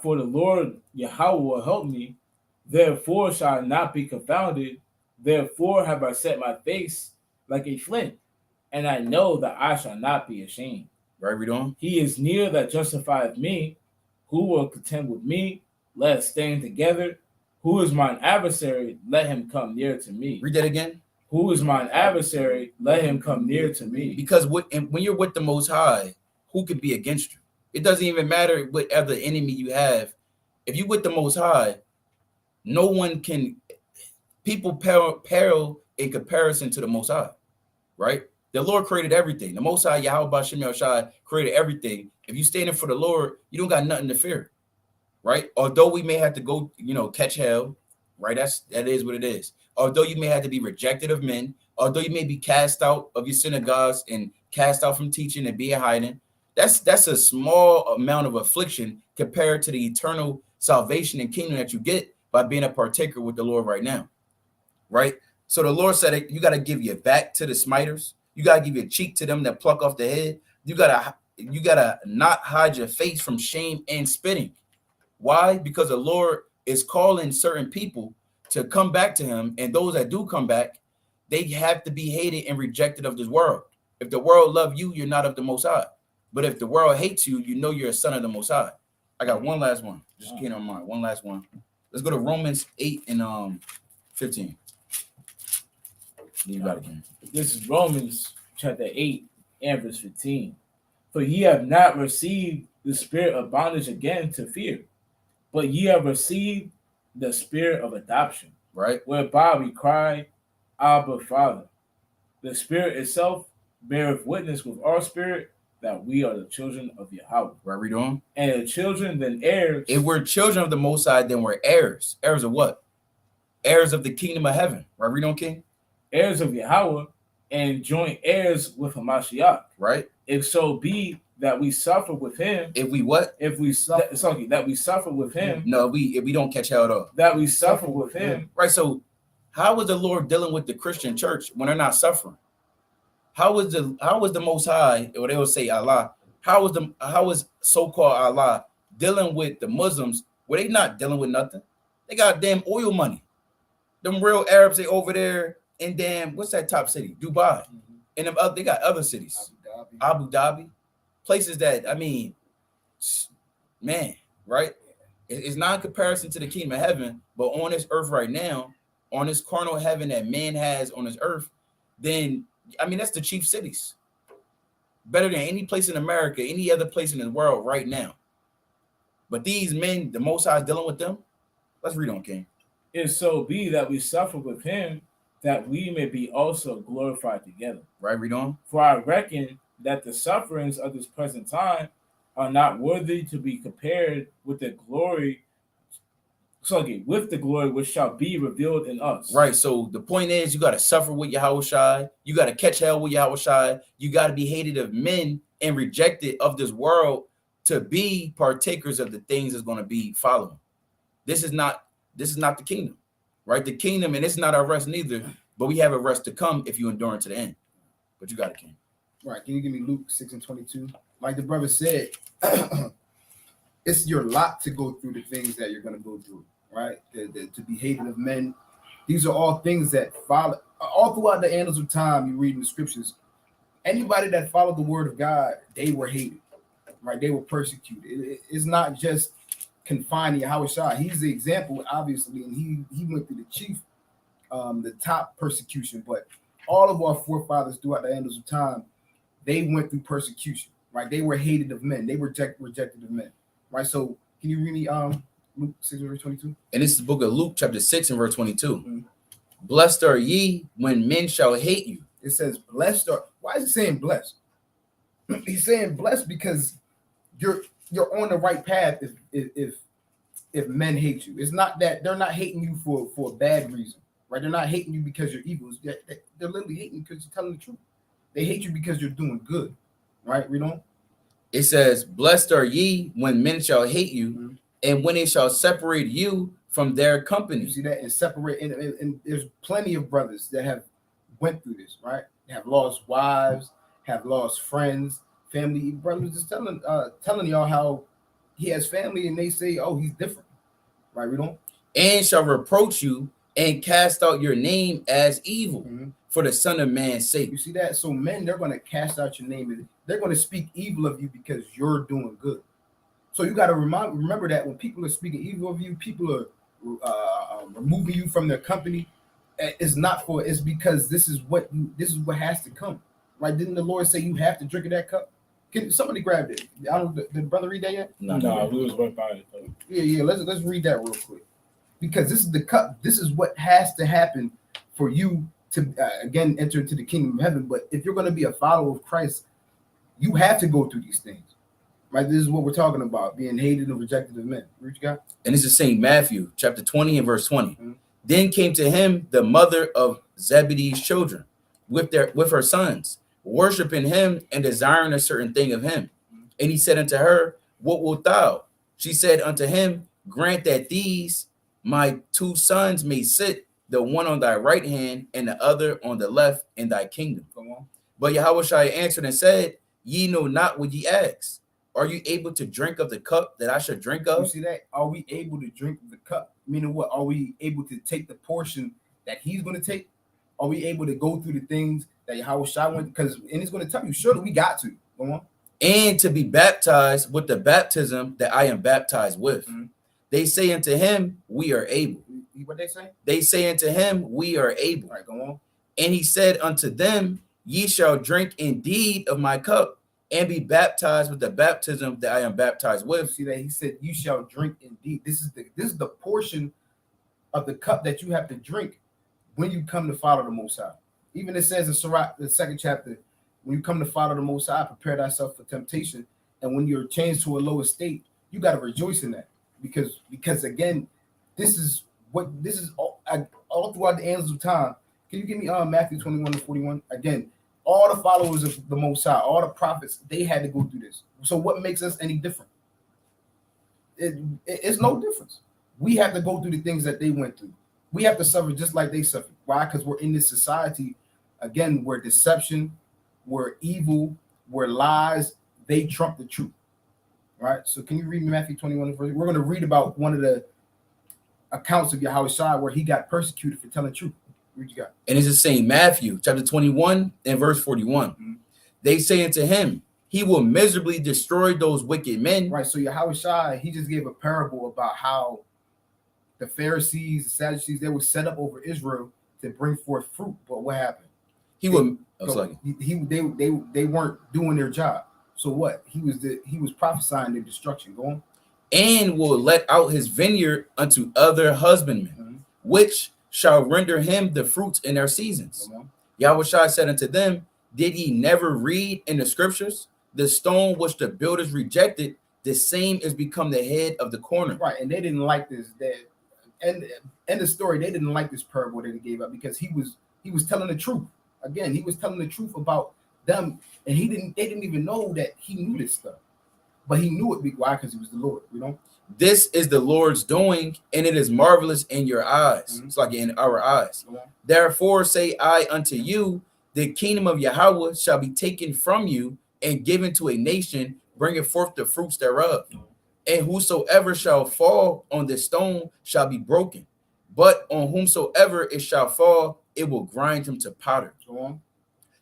For the Lord Yahweh will help me, therefore shall I not be confounded. Therefore have I set my face like a flint, and I know that I shall not be ashamed. Right, read on. He is near that justifieth me. Who will contend with me? Let us stand together. Who is mine adversary? Let him come near to me. Read that again. Who is mine adversary? Let him come near to me. Because when you're with the Most High, who could be against you? It doesn't even matter what other enemy you have. If you're with the Most High, no one can. People peril in comparison to the Most High, right? The Lord created everything. The Most High, Yahweh Bashem Yahushai, created everything. If you standing for the Lord, you don't got nothing to fear, right? Although we may have to go, catch hell, right? That is what it is. Although you may have to be rejected of men, although you may be cast out of your synagogues and cast out from teaching and be in hiding, That's a small amount of affliction compared to the eternal salvation and kingdom that you get by being a partaker with the Lord right now, right? So the Lord said you got to give your back to the smiters. You got to give your cheek to them that pluck off the head. You gotta not hide your face from shame and spitting. Why? Because the Lord is calling certain people to come back to him, and those that do come back, they have to be hated and rejected of this world. If the world love you, you're not of the Most High. But if the world hates you, you know you're a son of the Most High. I got one last one. Just came on mind. One last one. Let's go to Romans 8 and 15. You got it, Ken. This is Romans chapter 8 and verse 15. For ye have not received the spirit of bondage again to fear, but ye have received the spirit of adoption, right? Whereby we cry, Abba, Father. The Spirit itself beareth witness with our spirit that we are the children of Yahweh. Right, read on. And the children, then heirs. If we're children of the Most High, then we're heirs. Heirs of what? Heirs of the kingdom of heaven. Right, read on, King. Heirs of Yahweh, and joint heirs with Hamashiach. Right. If so be that we suffer with him. If we what? If we suffer, that we suffer with him. No, if we don't catch hell at all. That we suffer with him. Right. So how is the Lord dealing with the Christian church when they're not suffering? How is the Most High, or they will say Allah, how is so-called Allah dealing with the Muslims where they not dealing with nothing? They got damn oil money. Them real Arabs, they over there in damn, what's that top city? Dubai. And they got other cities. Abu Dhabi. Places that, I mean, man, right? It's not in comparison to the kingdom of heaven, but on this earth right now, on this carnal heaven that man has on this earth, then, I mean, that's the chief cities. Better than any place in America, any other place in the world right now. But these men, the Most High is dealing with them. Let's read on, King. If so be that we suffer with him, that we may be also glorified together. Right, read on. For I reckon that the sufferings of this present time are not worthy to be compared with the glory, with the glory which shall be revealed in us. Right. So the point is, you got to suffer with Yahushua. You got to catch hell with Yahushua. You got to be hated of men and rejected of this world to be partakers of the things that's going to be following. This is not the kingdom, right? The kingdom, and it's not our rest neither, but we have a rest to come if you endure to the end. But you got it, King. Right. Can you give me Luke 6 and 22? Like the brother said, it's your lot to go through the things that you're going to go through, right? To be hated of men. These are all things that follow all throughout the annals of time. You read in the scriptures, anybody that followed the word of God, they were hated, right? They were persecuted. It's not just confined to Yahushua. He's the example, obviously, and he went through the top persecution. But all of our forefathers throughout the annals of time, they went through persecution, right? They were hated of men. They were rejected of men, right? So can you read me Luke 6 verse 22? And this is the book of Luke chapter 6 and verse 22. Mm-hmm. Blessed are ye when men shall hate you. It says blessed are. Why is it saying blessed? He's saying blessed because you're on the right path if men hate you. It's not that they're not hating you for a bad reason, right? They're not hating you because you're evil. They're literally hating you because you're telling the truth. They hate you because you're doing good, right? Read on. It says, blessed are ye when men shall hate you, mm-hmm. and when they shall separate you from their company. You see that? And separate, and there's plenty of brothers that have went through this, right? They have lost wives, have lost friends, family. Brothers just telling y'all how he has family, and they say, oh, he's different, right? Read on. And shall reproach you and cast out your name as evil. Mm-hmm. For the Son of Man's sake. You see that? So men, they're going to cast out your name. They're going to speak evil of you because you're doing good. So you got to remember that when people are speaking evil of you, people are removing you from their company. It's because this is what has to come, right? Didn't the Lord say you have to drink of that cup? Can somebody grab it? I don't. Did brother read that yet? No, we was right by it. Yeah. Let's read that real quick, because this is the cup. This is what has to happen for you to again enter into the kingdom of heaven. But if you're going to be a follower of Christ, you have to go through these things, right? This is what we're talking about: being hated and rejected of men. What you got? And this is St. Matthew chapter 20 and verse 20. Mm-hmm. Then came to him the mother of Zebedee's children with her sons, worshiping him and desiring a certain thing of him. And he said unto her, what wilt thou? She said unto him, grant that these my 2 sons may sit, the one on thy right hand and the other on the left in thy kingdom. Come on. But Yahushua answered and said, ye know not what ye ask. Are you able to drink of the cup that I should drink You of? see that? Are we able to drink the cup? Meaning what? Are we able to take the portion that he's going to take? Are we able to go through the things that Yahushua went? Because and he's going to tell you, surely we got to. Go on. And to be baptized with the baptism that I am baptized with. Mhm. They say unto him, we are able. What they say? They say unto him, we are able. All right, go on. And he said unto them, ye shall drink indeed of my cup, and be baptized with the baptism that I am baptized You with. see that? He said, you shall drink indeed. This is the portion of the cup that you have to drink when you come to follow the Most High. Even it says in Sirach, the 2nd chapter, when you come to follow the Most High, prepare thyself for temptation. And when you're changed to a lower state, you got to rejoice in that. Because again, this is all throughout the annals of time. Can you give me Matthew 21-41? Again, all the followers of the Most High, all the prophets, they had to go through this. So what makes us any different? It's no difference. We have to go through the things that they went through. We have to suffer just like they suffered. Why? Because we're in this society, again, where deception, where evil, where lies, they trump the truth. Right? So can you read Matthew 21? We're going to read about one of the accounts of Yahushua where he got persecuted for telling the truth. What you got? And it's the same Matthew chapter 21 and verse 41. Mhm. They say unto him, he will miserably destroy those wicked men. Right. So Yahushua, he just gave a parable about how the Pharisees, the Sadducees, they were set up over Israel to bring forth fruit. But what happened? He will. They weren't doing their job. So what? He was prophesying their destruction. Go on. And will let out his vineyard unto other husbandmen, Mhm. which shall render him the fruits in their seasons. Come on. Yahushua said unto them, did ye never read in the scriptures, the stone which the builders rejected, the same is become the head of the corner. Right. And they didn't like this. And the story, they didn't like this parable that he gave up because he was telling the truth. Again, he was telling the truth about them, and they didn't even know that he knew this stuff. But he knew it. Why? Because he was the Lord, you know. This is the Lord's doing, and it is marvelous in your eyes. Mhm. It's like in our eyes. Come on. Therefore say I unto you, the kingdom of Yahweh shall be taken from you and given to a nation, bringing forth the fruits thereof. And whosoever shall fall on this stone shall be broken, but on whomsoever it shall fall, it will grind him to powder. Go on.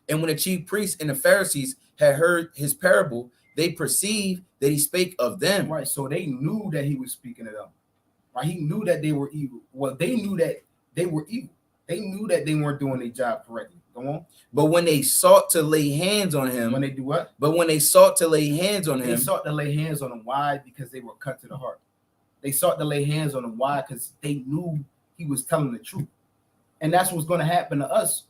And when the chief priests and the Pharisees had heard his parable, they perceived that he spake of them. Right. So they knew that he was speaking to them. Right. He knew that they were evil. Well, they knew that they were evil. They knew that they weren't doing their job correctly. Go on. But when they sought to lay hands on him, When they do what? but when they sought to lay hands on They him, sought to lay hands on him. Why? Because they were cut to the heart. They sought to lay hands on him. Why? Because they knew he was telling the truth. And that's what's going to happen to us.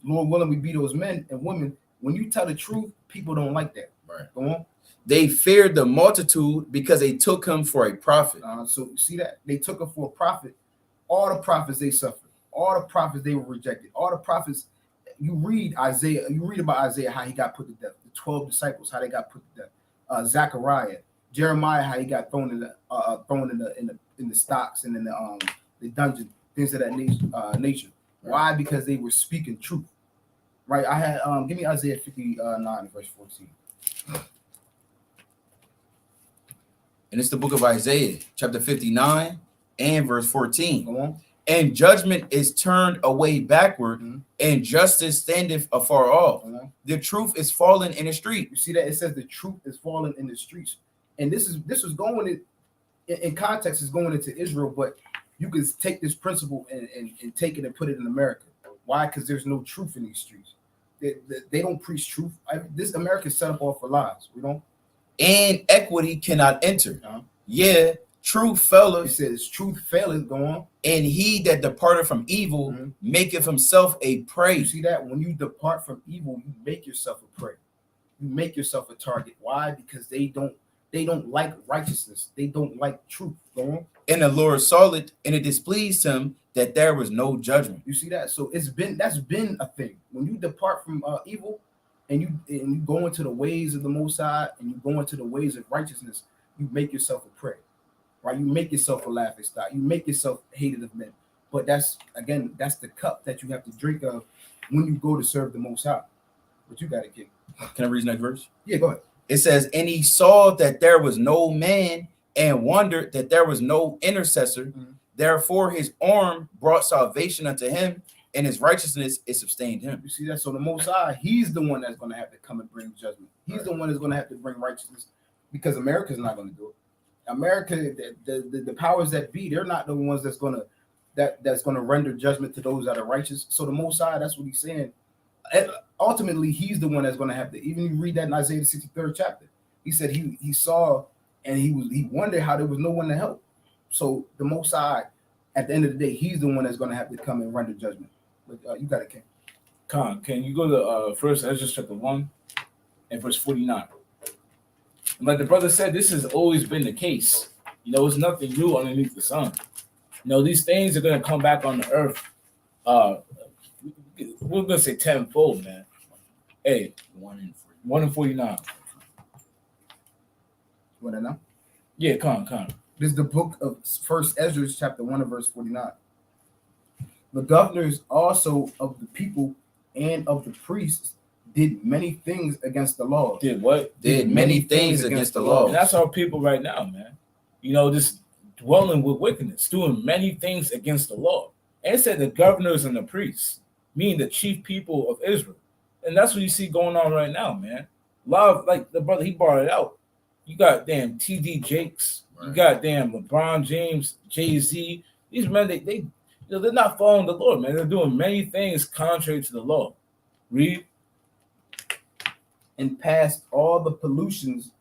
Lord willing, we be those men and women. When you tell the truth, people don't like that. Right. Go on. they feared the multitude because they took him for a prophet. So you see that? They took him for a prophet. All the prophets, they suffered. All the prophets, they were rejected. All the prophets, you read Isaiah, you read about Isaiah, how he got put to death. The 12 disciples, how they got put to death. Zechariah, Jeremiah, how he got thrown in the stocks and in the dungeon, things of that nature. Why? Because they were speaking truth. Right? I had give me Isaiah 59 verse 14. And it's the book of Isaiah, chapter 59 and verse 14. Go on. And judgment is turned away backward, Mhm. and justice standeth afar off. Go on. The truth is fallen in the street. You see that? It says the truth is falling in the streets. And this is going in context, is going into Israel, but you can take this principle and take it and put it in America. Why? Because there's no truth in these streets. They don't preach truth. This America is set up all for lies, you know? And equity cannot enter. Uh-huh. Yeah, truth It faileth, says truth faileth. Go on. and he that departed from evil Mhm. maketh himself a You prey. see that? When you depart from evil, you make yourself a prey. You make yourself a target. Why? Because they don't like righteousness. They don't like truth. Go on. And the Lord saw it, and it displeased him that there was no judgment. You see that? So that's been a thing. When you depart from evil, and you go into the ways of the Most High, and you go into the ways of righteousness, you make yourself a prey, right? You make yourself a laughing stock. You make yourself hated of men. But that's the cup that you have to drink of when you go to serve the Most High. But you got it, kid. Can I read the next verse? Yeah, go ahead. It says, and he saw that there was no man and wondered that there was no intercessor. Mhm. Therefore, his arm brought salvation unto him, and his righteousness it sustained him. You see that? So the Most High, he's the one that's going to have to come and bring judgment. He's Right. the one that's going to have to bring righteousness, because America's not going to do it. America, the powers that be, they're not the ones that's going to render judgment to those that are righteous. So the Most High, that's what he's saying. Ultimately, he's the one that's going to have to. Even you read that in Isaiah 63rd chapter, he said he saw and he wondered how there was no one to help. So the Most High, at the end of the day, he's the one that's going to have to come and render judgment. But you got it, King. Con, can you go to First Ezra chapter 1 and verse 49? And like the brother said, this has always been the case. You know, it's nothing new underneath the sun. You know, these things are going to come back on the earth. We're going to say tenfold, man. Hey, 1 in 49. You want to know? Yeah, con. This is the book of First Ezra, chapter 1 and verse 49. The governors also of the people and of the priests did many things against the law. Did what? Did many things against the law. And that's our people right now, man. You know, just dwelling with wickedness, doing many things against the law. And it said the governors and the priests, meaning the chief people of Israel. And that's what you see going on right now, man. A lot of, like the brother, he brought it out. You got damn TD Jakes, Right. You got damn LeBron James, Jay-Z. These men, they they're not following the Lord, man. They're doing many things contrary to the law. Read. And passed all the pollutions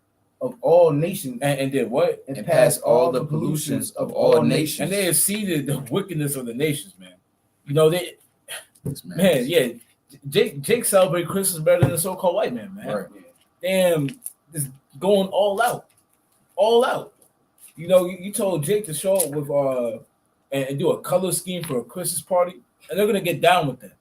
of all nations. And did what? And passed all the pollutions of all nations. And they exceeded the wickedness of the nations, man. You know, they, This man, yeah. Jake celebrate Christmas better than the so-called white man, man. Right. Damn, just going all out. All out. You know, you told Jake to show up with and do a color scheme for a Christmas party, and they're gonna get down with that.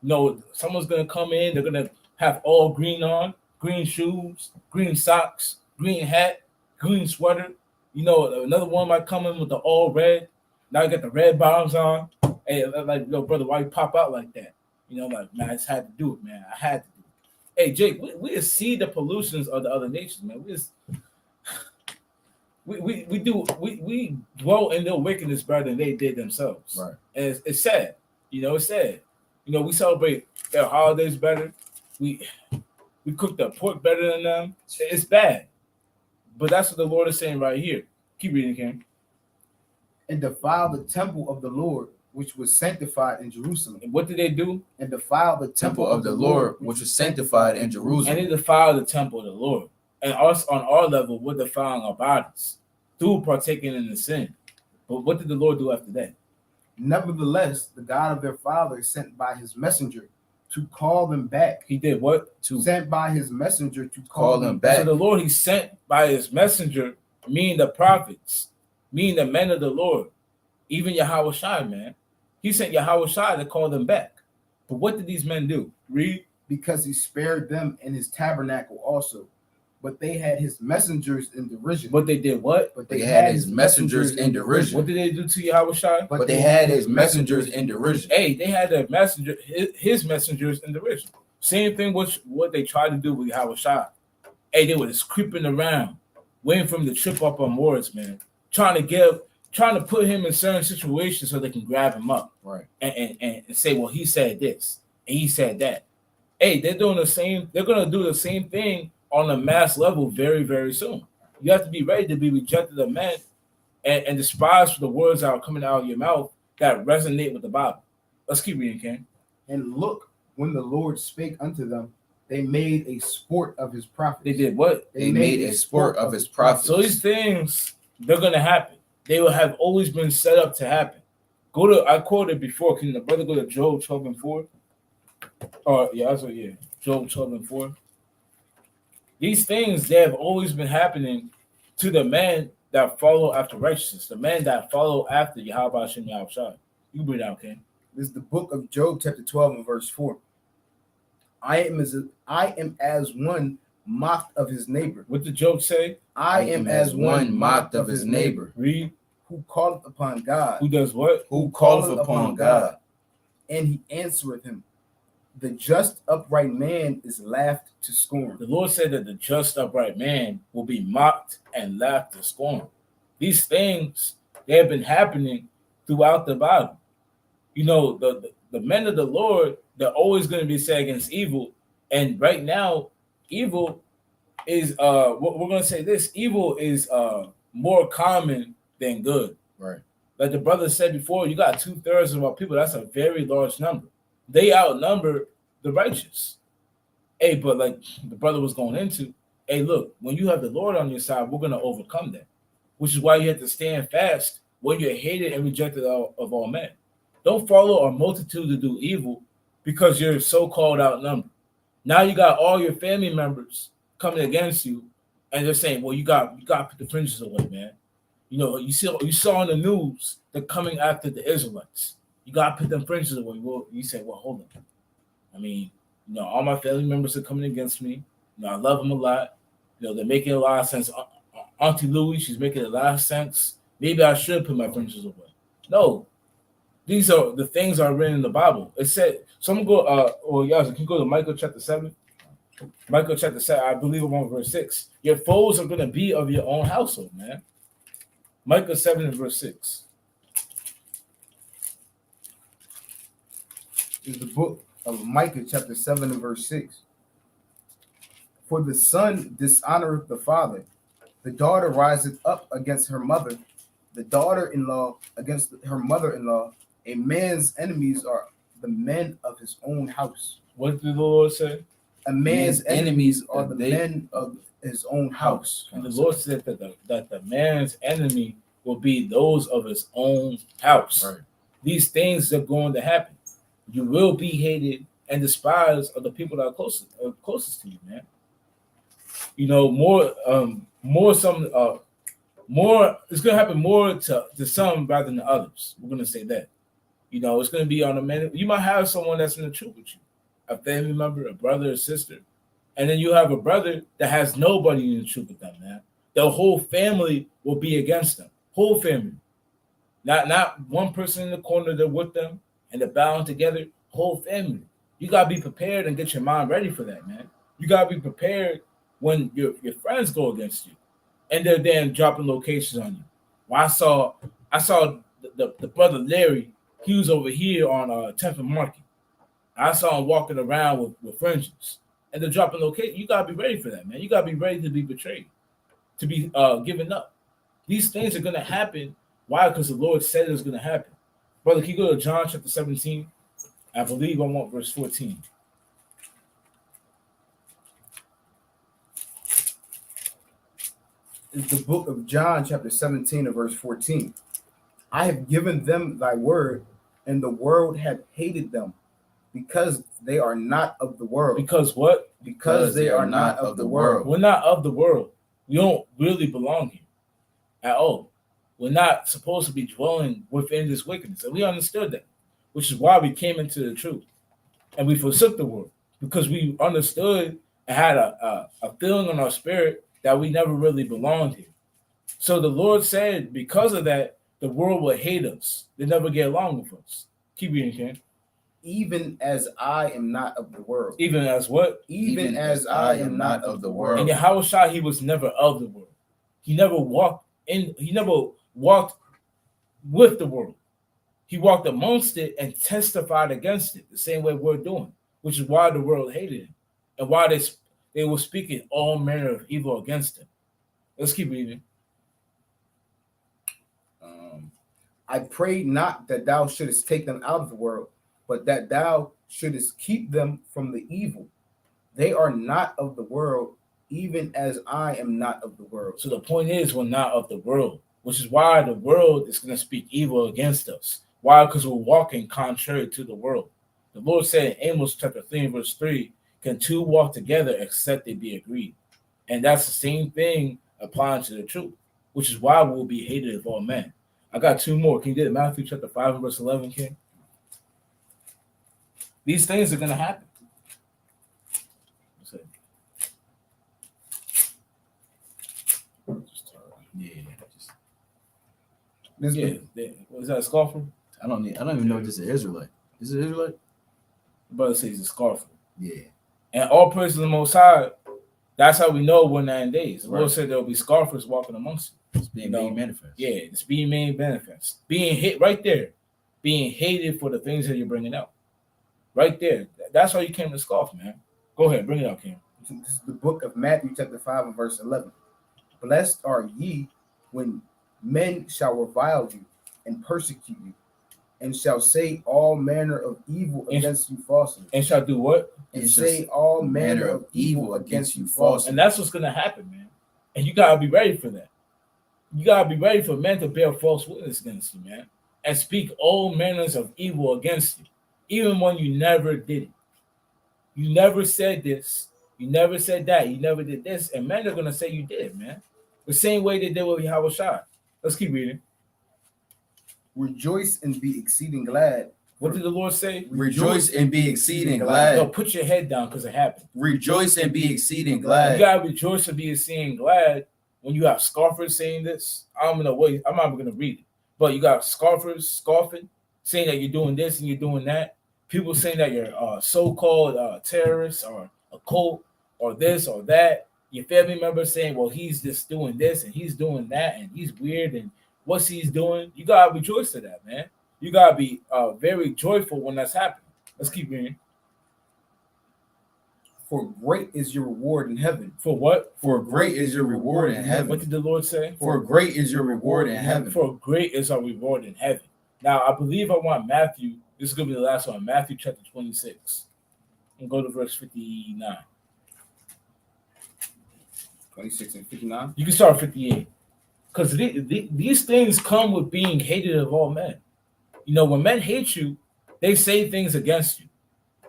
You know, someone's gonna come in, they're gonna have all green on, green shoes, green socks, green hat, green sweater. You know, another one might come in with the all red. Now you got the red bottoms on. Hey, like, yo, brother, why you pop out like that? You know, like, man, I just had to do it, man. I had to do it. Hey, Jake, we see the pollutions of the other nations, man. We dwell in their wickedness better than they did themselves. Right. And it's sad. You know, it's sad. You know, we celebrate their holidays better. We cook the pork better than them. It's bad. But that's what the Lord is saying right here. Keep reading, King. And defile the temple of the Lord, which was sanctified in Jerusalem. And what did they do? And defile the Temple of the Lord, which was sanctified in Jerusalem. And they defiled the temple of the Lord. And us on our level, we're defiling our bodies through partaking in the sin. But what did the Lord do after that? Nevertheless, the God of their fathers sent by his messenger to call them back. He did what? Sent by his messenger to Call them back. So the Lord he sent by his messenger, meaning the prophets, meaning the men of the Lord, even Yahweh Shai, man. He sent Yahweh Shai to call them back. But what did these men do? Read. Because he spared them in his tabernacle also. But they had his messengers in derision. But they did what? But They had his messengers in derision. What did they do to Yahweh Shai? But they had his messengers in derision. Hey, they had their messenger, his messengers in derision. Same thing with what they tried to do with Yahweh Shai. Hey, they were just creeping around, waiting for him to trip up on words, man. Trying to put him in certain situations so they can grab him up. Right. And say, well, he said this and he said that. Hey, they're doing the same, they're gonna do the same thing on a mass level very, very soon. You have to be ready to be rejected of men and despised for the words that are coming out of your mouth that resonate with the Bible. Let's keep reading, King. And look, when the Lord spake unto them, they made a sport of his prophets. They did what? They made a sport of his prophets. So these things, they're gonna happen. They will have always been set up to happen. I quoted before. Can the brother go to Job 12:4? Job 12:4. These things, they have always been happening to the men that follow after righteousness, the men that follow after Yahweh Hashem Yahweh Shai. You bring it out, King. This is the book of Job, chapter 12 and verse 4. I am as one mocked of his neighbor. What the joke say? I am as one mocked of his neighbor. Read. Who calleth upon God? Who does what? Who calleth upon God? And he answereth him. The just upright man is laughed to scorn. The Lord said that the just upright man will be mocked and laughed to scorn. These things, they have been happening throughout the Bible. You know, the men of the Lord, they're always going to be set against evil. And right now, evil is we're going to say this: evil is more common than good. Right. Like the brother said before, you got 2/3 of our people. That's a very large number. They outnumber the righteous. Hey, but like the brother was going into, hey, look, when you have the Lord on your side, we're going to overcome that. Which is why you have to stand fast when you're hated and rejected of all men. Don't follow a multitude to do evil because you're so-called outnumbered. Now you got all your family members coming against you, and they're saying, well, you got to put the fringes away, man. You know, you saw in the news they're coming after the Israelites. You got to put them fringes away. Well, you say, well, hold on. I mean, you know, all my family members are coming against me. You know, I love them a lot. You know, they're making a lot of sense. Auntie Louie, she's making a lot of sense. Maybe I should put my fringes away. No, these are the things that are written in the Bible. It said, so I'm going to go, can you go to Micah chapter 7? Micah chapter 7, I believe I'm on verse 6. Your foes are going to be of your own household, man. Micah 7 and verse 6. Is the book of Micah chapter 7 and verse 6. For the son dishonoreth the father, the daughter riseth up against her mother, the daughter-in-law against her mother-in-law. A man's enemies are the men of his own house. What did the Lord say? A man's enemies are the men of his own house. And the Lord said that the man's enemy will be those of his own house. Right. These things are going to happen. You will be hated and despised of the people that are closest to you, man. You know, more. It's gonna happen more to some rather than others. We're gonna say that. You know, it's gonna be on a man. You might have someone that's in the truth with you, a family member, a brother, a sister, and then you have a brother that has nobody in the truth with them, man. The whole family will be against them. Whole family, not one person in the corner. They're with them and they're bound together. Whole family. You gotta be prepared and get your mind ready for that, man. You gotta be prepared when your friends go against you, and they're then dropping locations on you. Well, I saw the brother Larry. He was over here on 10th and Market. I saw him walking around with fringes, and they're dropping location. You gotta be ready for that, man. You gotta be ready to be betrayed, to be given up. These things are gonna happen. Why? Because the Lord said it was gonna happen. Brother, can you go to John chapter 17? I believe I want verse 14. Is the book of John chapter 17 and verse 14. I have given them thy word, and the world hath hated them, because they are not of the world. Because what? Because they are not of the world. We're not of the world. We don't really belong here at all. We're not supposed to be dwelling within this wickedness. And we understood that, which is why we came into the truth. And we forsook the world, because we understood and had a feeling in our spirit that we never really belonged here. So the Lord said, because of that, the world will hate us. They never get along with us. Keep reading, Ken. Even as I am not of the world. Even as what? Even as I am not of the world. And Yahushua, he was never of the world. He never walked with the world. He walked amongst it and testified against it, the same way we're doing, which is why the world hated him and why they were speaking all manner of evil against him. Let's keep reading. I pray not that thou shouldest take them out of the world, but that thou shouldest keep them from the evil. They are not of the world, even as I am not of the world. So the point is, we're not of the world, which is why the world is going to speak evil against us. Why? Because we're walking contrary to the world. The Lord said in Amos chapter 3 verse 3, can two walk together except they be agreed? And that's the same thing applying to the truth, which is why we'll be hated of all men. I got two more. Can you get Matthew chapter 5 and verse 11, King? These things are going to happen. Yeah. Was that a scoffer? I don't even know if this is Israelite. Is it Israelite? The brother says he's a scoffer. Yeah. And all praise to the Most High. That's how we know we're in 9 days. The Right. Lord said there'll be scoffers walking amongst you. It's being made manifest. Yeah, it's being made manifest. Being hit right there. Being hated for the things that you're bringing out. Right there. That's why you came to scoff, man. Go ahead, bring it out, Kim. This is the book of Matthew, chapter 5, and verse 11. Blessed are ye when men shall revile you and persecute you, and shall say all manner of evil against you falsely. And shall do what? And say all manner of evil against you falsely. And that's what's going to happen, man. And you got to be ready for that. You got to be ready for men to bear false witness against you, man. And speak all manners of evil against you, even when you never did it. You never said this. You never said that. You never did this. And men are going to say you did, man. The same way they did with Yahushua. Let's keep reading. Rejoice and be exceeding glad. What did the Lord say? Rejoice and be exceeding glad. No, put your head down because it happened. Rejoice and be exceeding You glad. gotta rejoice and be exceeding glad when you have scoffers saying this. I'm not even gonna read it. But you got scoffers scoffing, saying that you're doing this and you're doing that. People saying that you're so-called terrorists or a cult or this or that. Your family members saying, well, he's just doing this and he's doing that and he's weird and what's he's doing. You gotta rejoice to that, man. You gotta be very joyful when that's happening. Let's keep reading. For great is your reward in heaven. For what? For great is your reward in heaven. What did the Lord say? For great is your reward in heaven. For great is our reward in heaven. Now, I believe I want Matthew. This is going to be the last one. Matthew chapter 26. And go to verse 59. 26 and 59. You can start at 58. Because these things come with being hated of all men. You know, when men hate you, they say things against you.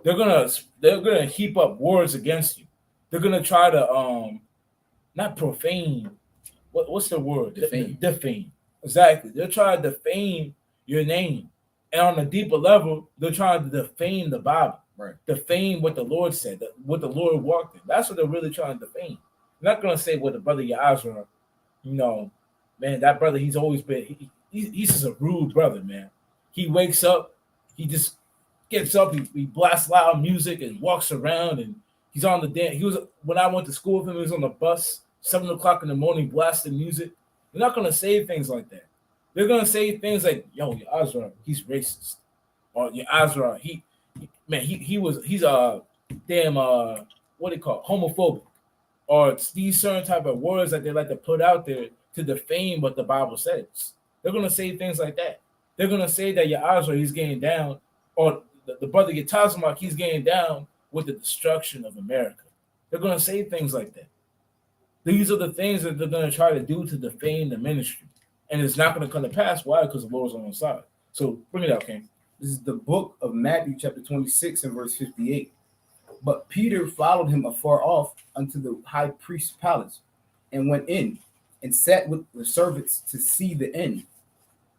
They're gonna heap up words against you. They're gonna try to not profane. What's the word? Defame. Exactly. They're trying to defame your name. And on a deeper level, they're trying to defame the Bible. Right. Defame what the Lord said, what the Lord walked in. That's what they're really trying to defame. They're not gonna say what the brother Yazra, you know, man, that brother, he's always been he's just a rude brother, man. He wakes up, he just gets up, he blasts loud music and walks around, and he's on the dance. When I went to school with him, he was on the bus, 7 o'clock in the morning, blasting music. They're not gonna say things like that. They're gonna say things like, "Yo, your Azra, he's racist," or "Your Azra, he's a damn what do you call it? Homophobic," or these certain type of words that they like to put out there to defame what the Bible says. They're gonna say things like that. They're gonna say that your Azra, he's getting down, or the brother Yatazmak, he's getting down with the destruction of America. They're going to say things like that. These are the things that they're going to try to do to defame the ministry. And it's not going to come to pass. Why? Because the Lord's on our side. So bring it out, King. This is the book of Matthew, chapter 26, and verse 58. But Peter followed him afar off unto the high priest's palace, and went in, and sat with the servants to see the end.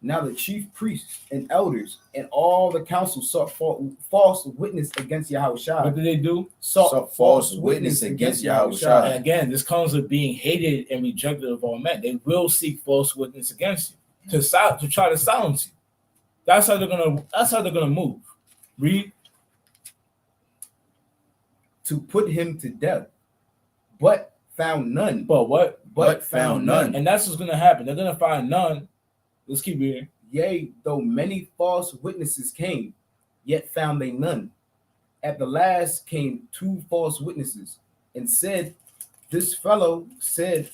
Now the chief priests and elders and all the council sought false witness against Yahushua. What did they do? Sought false witness against Yahushua. And again, this comes with being hated and rejected of all men. They will seek false witness against you to try to silence you. That's how they're gonna move. Read. To put him to death, but found none. But what? But found none. And that's what's gonna happen. They're gonna find none. Let's keep reading. Yea, though many false witnesses came, yet found they none. At the last came 2 false witnesses, and said, this fellow said,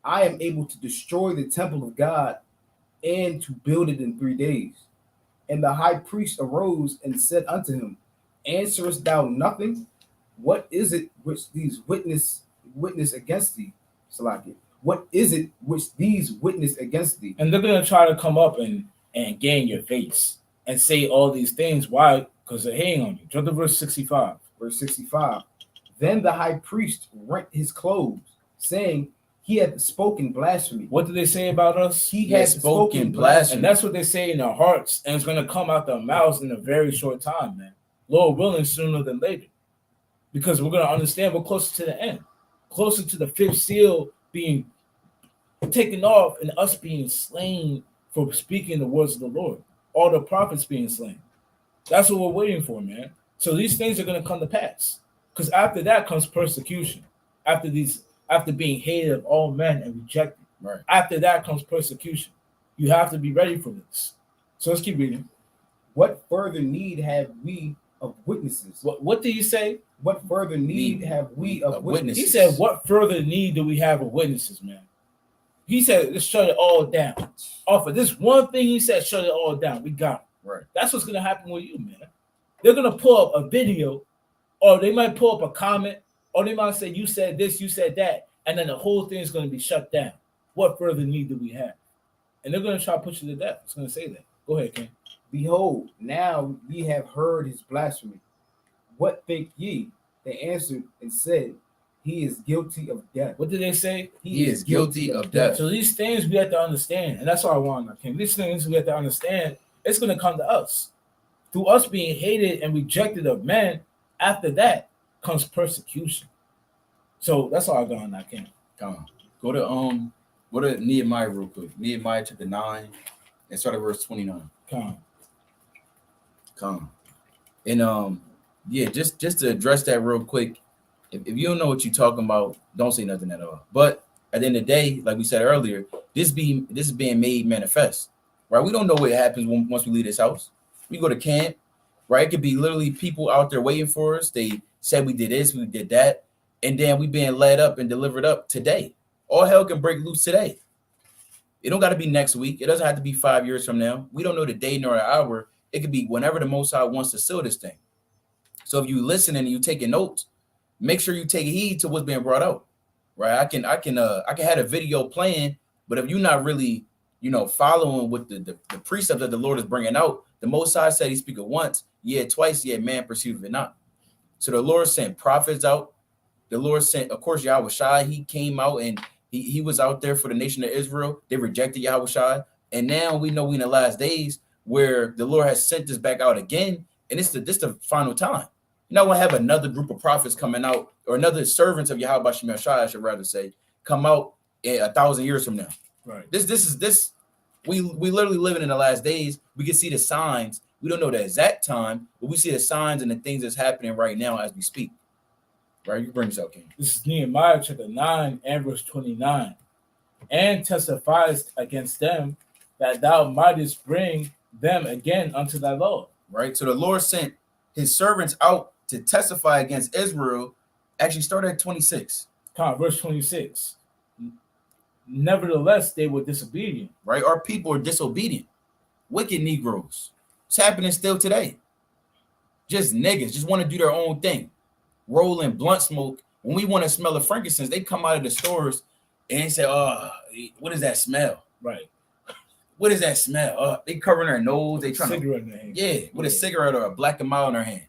I am able to destroy the temple of God and to build it in 3 days. And the high priest arose and said unto him, answerest thou nothing? What is it which these witness against thee? Salakia. What is it which these witness against thee? And they're going to try to come up and gain your face and say all these things. Why? Because they're hating on you. Jump to verse 65. Verse 65. Then the high priest rent his clothes, saying, he had spoken blasphemy. What did they say about us? He had spoken blasphemy. And that's what they say in their hearts. And it's going to come out their mouths in a very short time, man. Lord willing, sooner than later. Because we're going to understand we're closer to the end. Closer to the 5th seal being taken off and us being slain for speaking the words of the Lord. All the prophets being slain. That's what we're waiting for, man. So these things are going to come to pass. Because after that comes persecution. After being hated of all men and rejected. Right. After that comes persecution. You have to be ready for this. So let's keep reading. What further need have we of witnesses? What did he say? What further need have we of witnesses? He said, what further need do we have of witnesses, man? He said, let's shut it all down. Off of this one thing he said, shut it all down. We got it. Right. That's what's going to happen with you, man. They're going to pull up a video, or they might pull up a comment, or they might say, you said this, you said that, and then the whole thing is going to be shut down. What further need do we have? And they're going to try to put you to death. It's going to say that. Go ahead, Ken. Behold, now ye have heard his blasphemy. What think ye? They answered and said, he is guilty of death. What did they say? He is guilty of death. So these things we have to understand, and that's all I want, Ken. These things we have to understand, it's going to come to us. Through us being hated and rejected of men, after that comes persecution. So that's all I got on that, Ken. Come on. Go to Nehemiah real quick. Nehemiah chapter 9 and start at verse 29. Come. And yeah, just to address that real quick. If you don't know what you're talking about, don't say nothing at all. But at the end of the day, like we said earlier, this is being made manifest, right? We don't know what happens once we leave this house. We go to camp, right? It could be literally people out there waiting for us. They said we did this, we did that, and then we being led up and delivered up today. All hell can break loose today. It don't got to be next week. It doesn't have to be 5 years from now. We don't know the day nor the hour. It could be whenever the Most High wants to seal this thing. So if you listen and you taking notes, make sure you take heed to what's being brought out, right? I can have a video playing, but if you're not really, following what the precepts that the Lord is bringing out, the Most High said He speaketh once, yet twice, yet man perceiveth it not. So the Lord sent prophets out. The Lord sent, of course, Yahweh Shai. He came out and he was out there for the nation of Israel. They rejected Yahweh Shai, and now we know we in the last days where the Lord has sent us back out again, and this the final time. You're not gonna have another group of prophets coming out, or another servants of Yahweh Shem Shai, I should rather say, come out 1,000 years from now. Right. This. We literally living in the last days. We can see the signs. We don't know the exact time, but we see the signs and the things that's happening right now as we speak. Right? You bring this out, King. This is Nehemiah chapter 9 and verse 29. And testifies against them that thou mightest bring them again unto thy Lord. Right. So the Lord sent his servants out to testify against Israel. Actually, started at 26. Verse 26. Nevertheless, they were disobedient. Right. Our people are disobedient. Wicked Negroes. It's happening still today. Just niggas just want to do their own thing. Rolling blunt smoke. When we want to smell the frankincense, they come out of the stores and they say, "Oh, what is that smell?" Right. What is that smell? They covering their nose. They trying cigarette in their hand. Yeah, with a cigarette or a black and mild in their hand.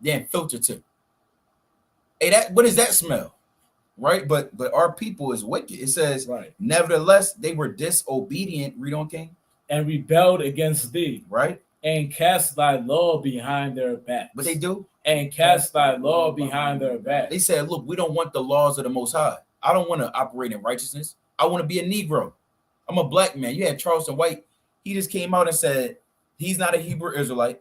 Then filter tip. Hey, what is that smell? Right, but our people is wicked. It says, right. Nevertheless, they were disobedient. Read on, King. And rebelled against thee. Right. And cast thy law behind their back. But they do. And cast thy law behind their back. They said, look, we don't want the laws of the Most High. I don't want to operate in righteousness. I want to be a Negro. I'm a black man. You had Charleston White. He just came out and said he's not a Hebrew Israelite.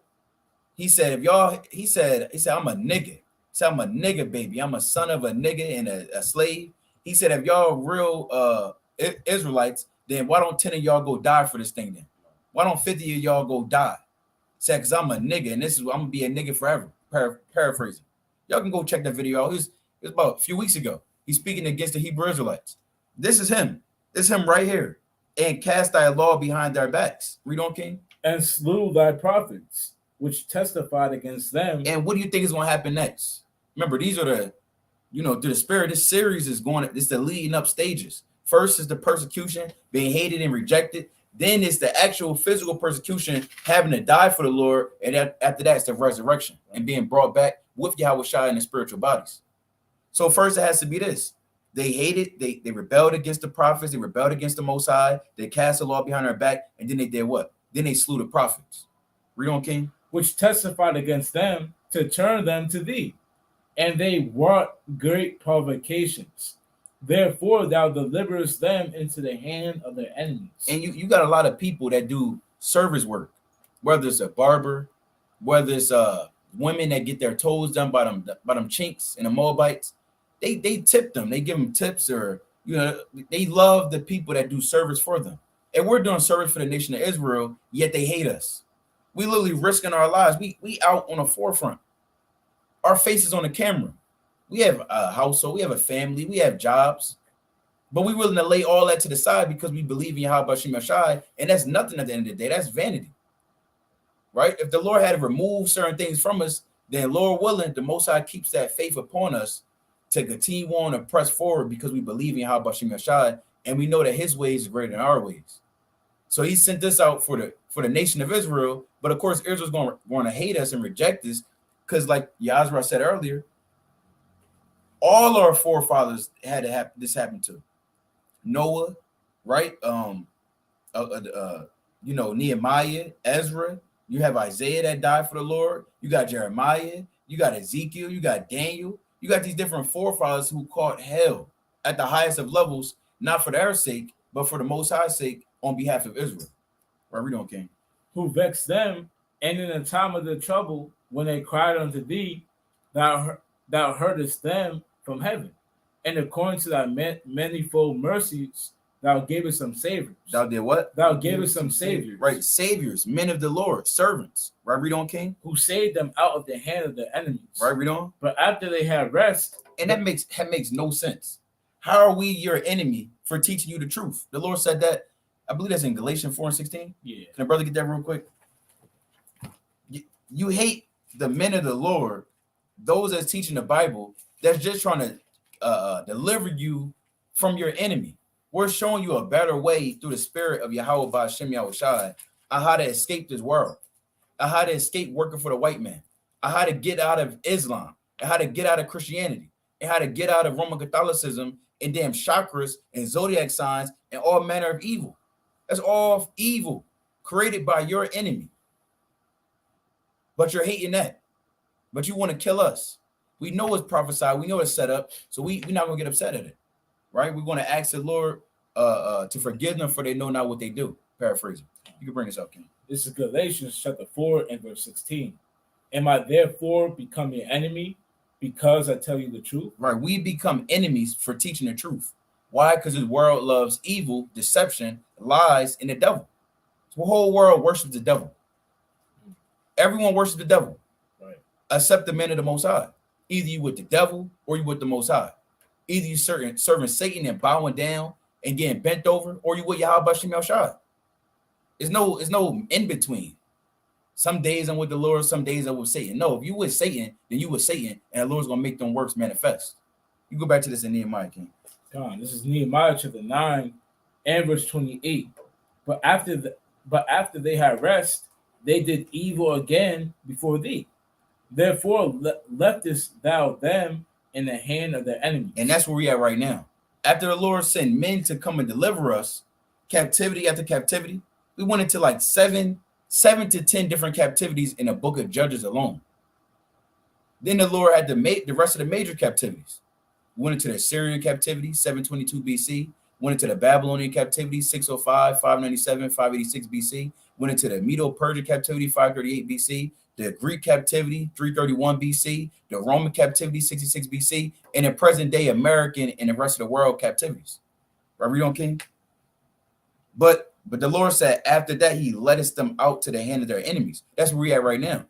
He said, he said, I'm a nigga. He said, I'm a nigga, baby. I'm a son of a nigga and a slave. He said, if y'all real Israelites, then why don't 10 of y'all go die for this thing then? Why don't 50 of y'all go die? He said, because I'm a nigga and I'm going to be a nigga forever. Paraphrasing. Y'all can go check that video out. It was about a few weeks ago. He's speaking against the Hebrew Israelites. This is him. This is him right here. And cast thy law behind their backs. Read on, King. And slew thy prophets, which testified against them. And what do you think is going to happen next? Remember, these are the, through the spirit, this series is it's the leading up stages. First is the persecution, being hated and rejected. Then it's the actual physical persecution, having to die for the Lord. And after that, it's the resurrection and being brought back with Yahweh Shai in the spiritual bodies. So first it has to be this. They hated, they rebelled against the prophets, they rebelled against the Most High, they cast the law behind their back, and then they did what? Then they slew the prophets. Read on, King. Which testified against them to turn them to thee. And they wrought great provocations, Therefore, thou deliverest them into the hand of their enemies. And you got a lot of people that do service work, whether it's a barber, whether it's women that get their toes done by them chinks and the Moabites. They tip them, they give them tips, or they love the people that do service for them. And we're doing service for the nation of Israel, yet they hate us. We literally risking our lives. We out on the forefront. Our faces on the camera. We have a household, we have a family, we have jobs, but we're willing to lay all that to the side because we believe in Yahweh Shai, and that's nothing at the end of the day. That's vanity, right? If the Lord had to remove certain things from us, then Lord willing, the Most High keeps that faith upon us to continue on and press forward because we believe in Yahweh Shai, and we know that His ways are greater than our ways. So He sent this out for the nation of Israel, but of course Israel's going to hate us and reject us because, like Yazra said earlier, all our forefathers had to have this happen to. Noah, right? Nehemiah, Ezra. You have Isaiah that died for the Lord. You got Jeremiah. You got Ezekiel. You got Daniel. You got these different forefathers who caught hell at the highest of levels, not for their sake, but for the Most High's sake on behalf of Israel. Right, read on, King. Who vexed them, and in the time of the trouble, when they cried unto thee, thou heardest them from heaven, and according to thy manifold mercies, thou gavest some saviors. Thou did what? Thou gavest some saviors. Right, saviors, men of the Lord, servants. Right, read on, King. Who saved them out of the hand of their enemies. Right, read on. But after they had rest, and that makes no sense. How are we your enemy for teaching you the truth? The Lord said that. I believe that's in Galatians 4:16. Yeah. Can a brother get that real quick? You hate the men of the Lord, those that's teaching the Bible, that's just trying to deliver you from your enemy. We're showing you a better way through the spirit of Yahweh Ba'Shem Yahushai on how to escape this world, on how to escape working for the white man, on how to get out of Islam, and how to get out of Christianity, and how to get out of Roman Catholicism and damn chakras and zodiac signs and all manner of evil. That's all evil created by your enemy. But you're hating that. But you want to kill us. We know it's prophesied. We know it's set up. So we're not going to get upset at it. Right? We're going to ask the Lord to forgive them for they know not what they do. Paraphrasing. You can bring this up, King. This is Galatians chapter 4 and verse 16. Am I therefore become your enemy because I tell you the truth? Right. We become enemies for teaching the truth. Why? Because this world loves evil, deception, lies, and the devil. So the whole world worships the devil. Everyone worships the devil. Right. Except the men of the Most High. Either you with the devil or you with the Most High. Either you serving Satan and bowing down and getting bent over, or you with Yahweh Shem Yahushai. It's no in between. Some days I'm with the Lord, some days I'm with Satan. No, if you with Satan, then you with Satan, and the Lord's gonna make them works manifest. You go back to this in Nehemiah, King. This is Nehemiah chapter 9 and verse 28. But after they had rest, they did evil again before thee. Therefore leftest thou them in the hand of their enemies. And that's where we are right now. After the Lord sent men to come and deliver us, captivity after captivity, we went into like seven to 10 different captivities in the book of Judges alone. Then the Lord had to make the rest of the major captivities. We went into the Assyrian captivity, 722 BC. Went into the Babylonian captivity, 605, 597, 586 BC. Went into the Medo-Persian captivity, 538 BC. The Greek captivity, 331 BC. The Roman captivity, 66 BC. And the present day American and the rest of the world captivities. Right, read on, King? But the Lord said after that, he led us them out to the hand of their enemies. That's where we at right now.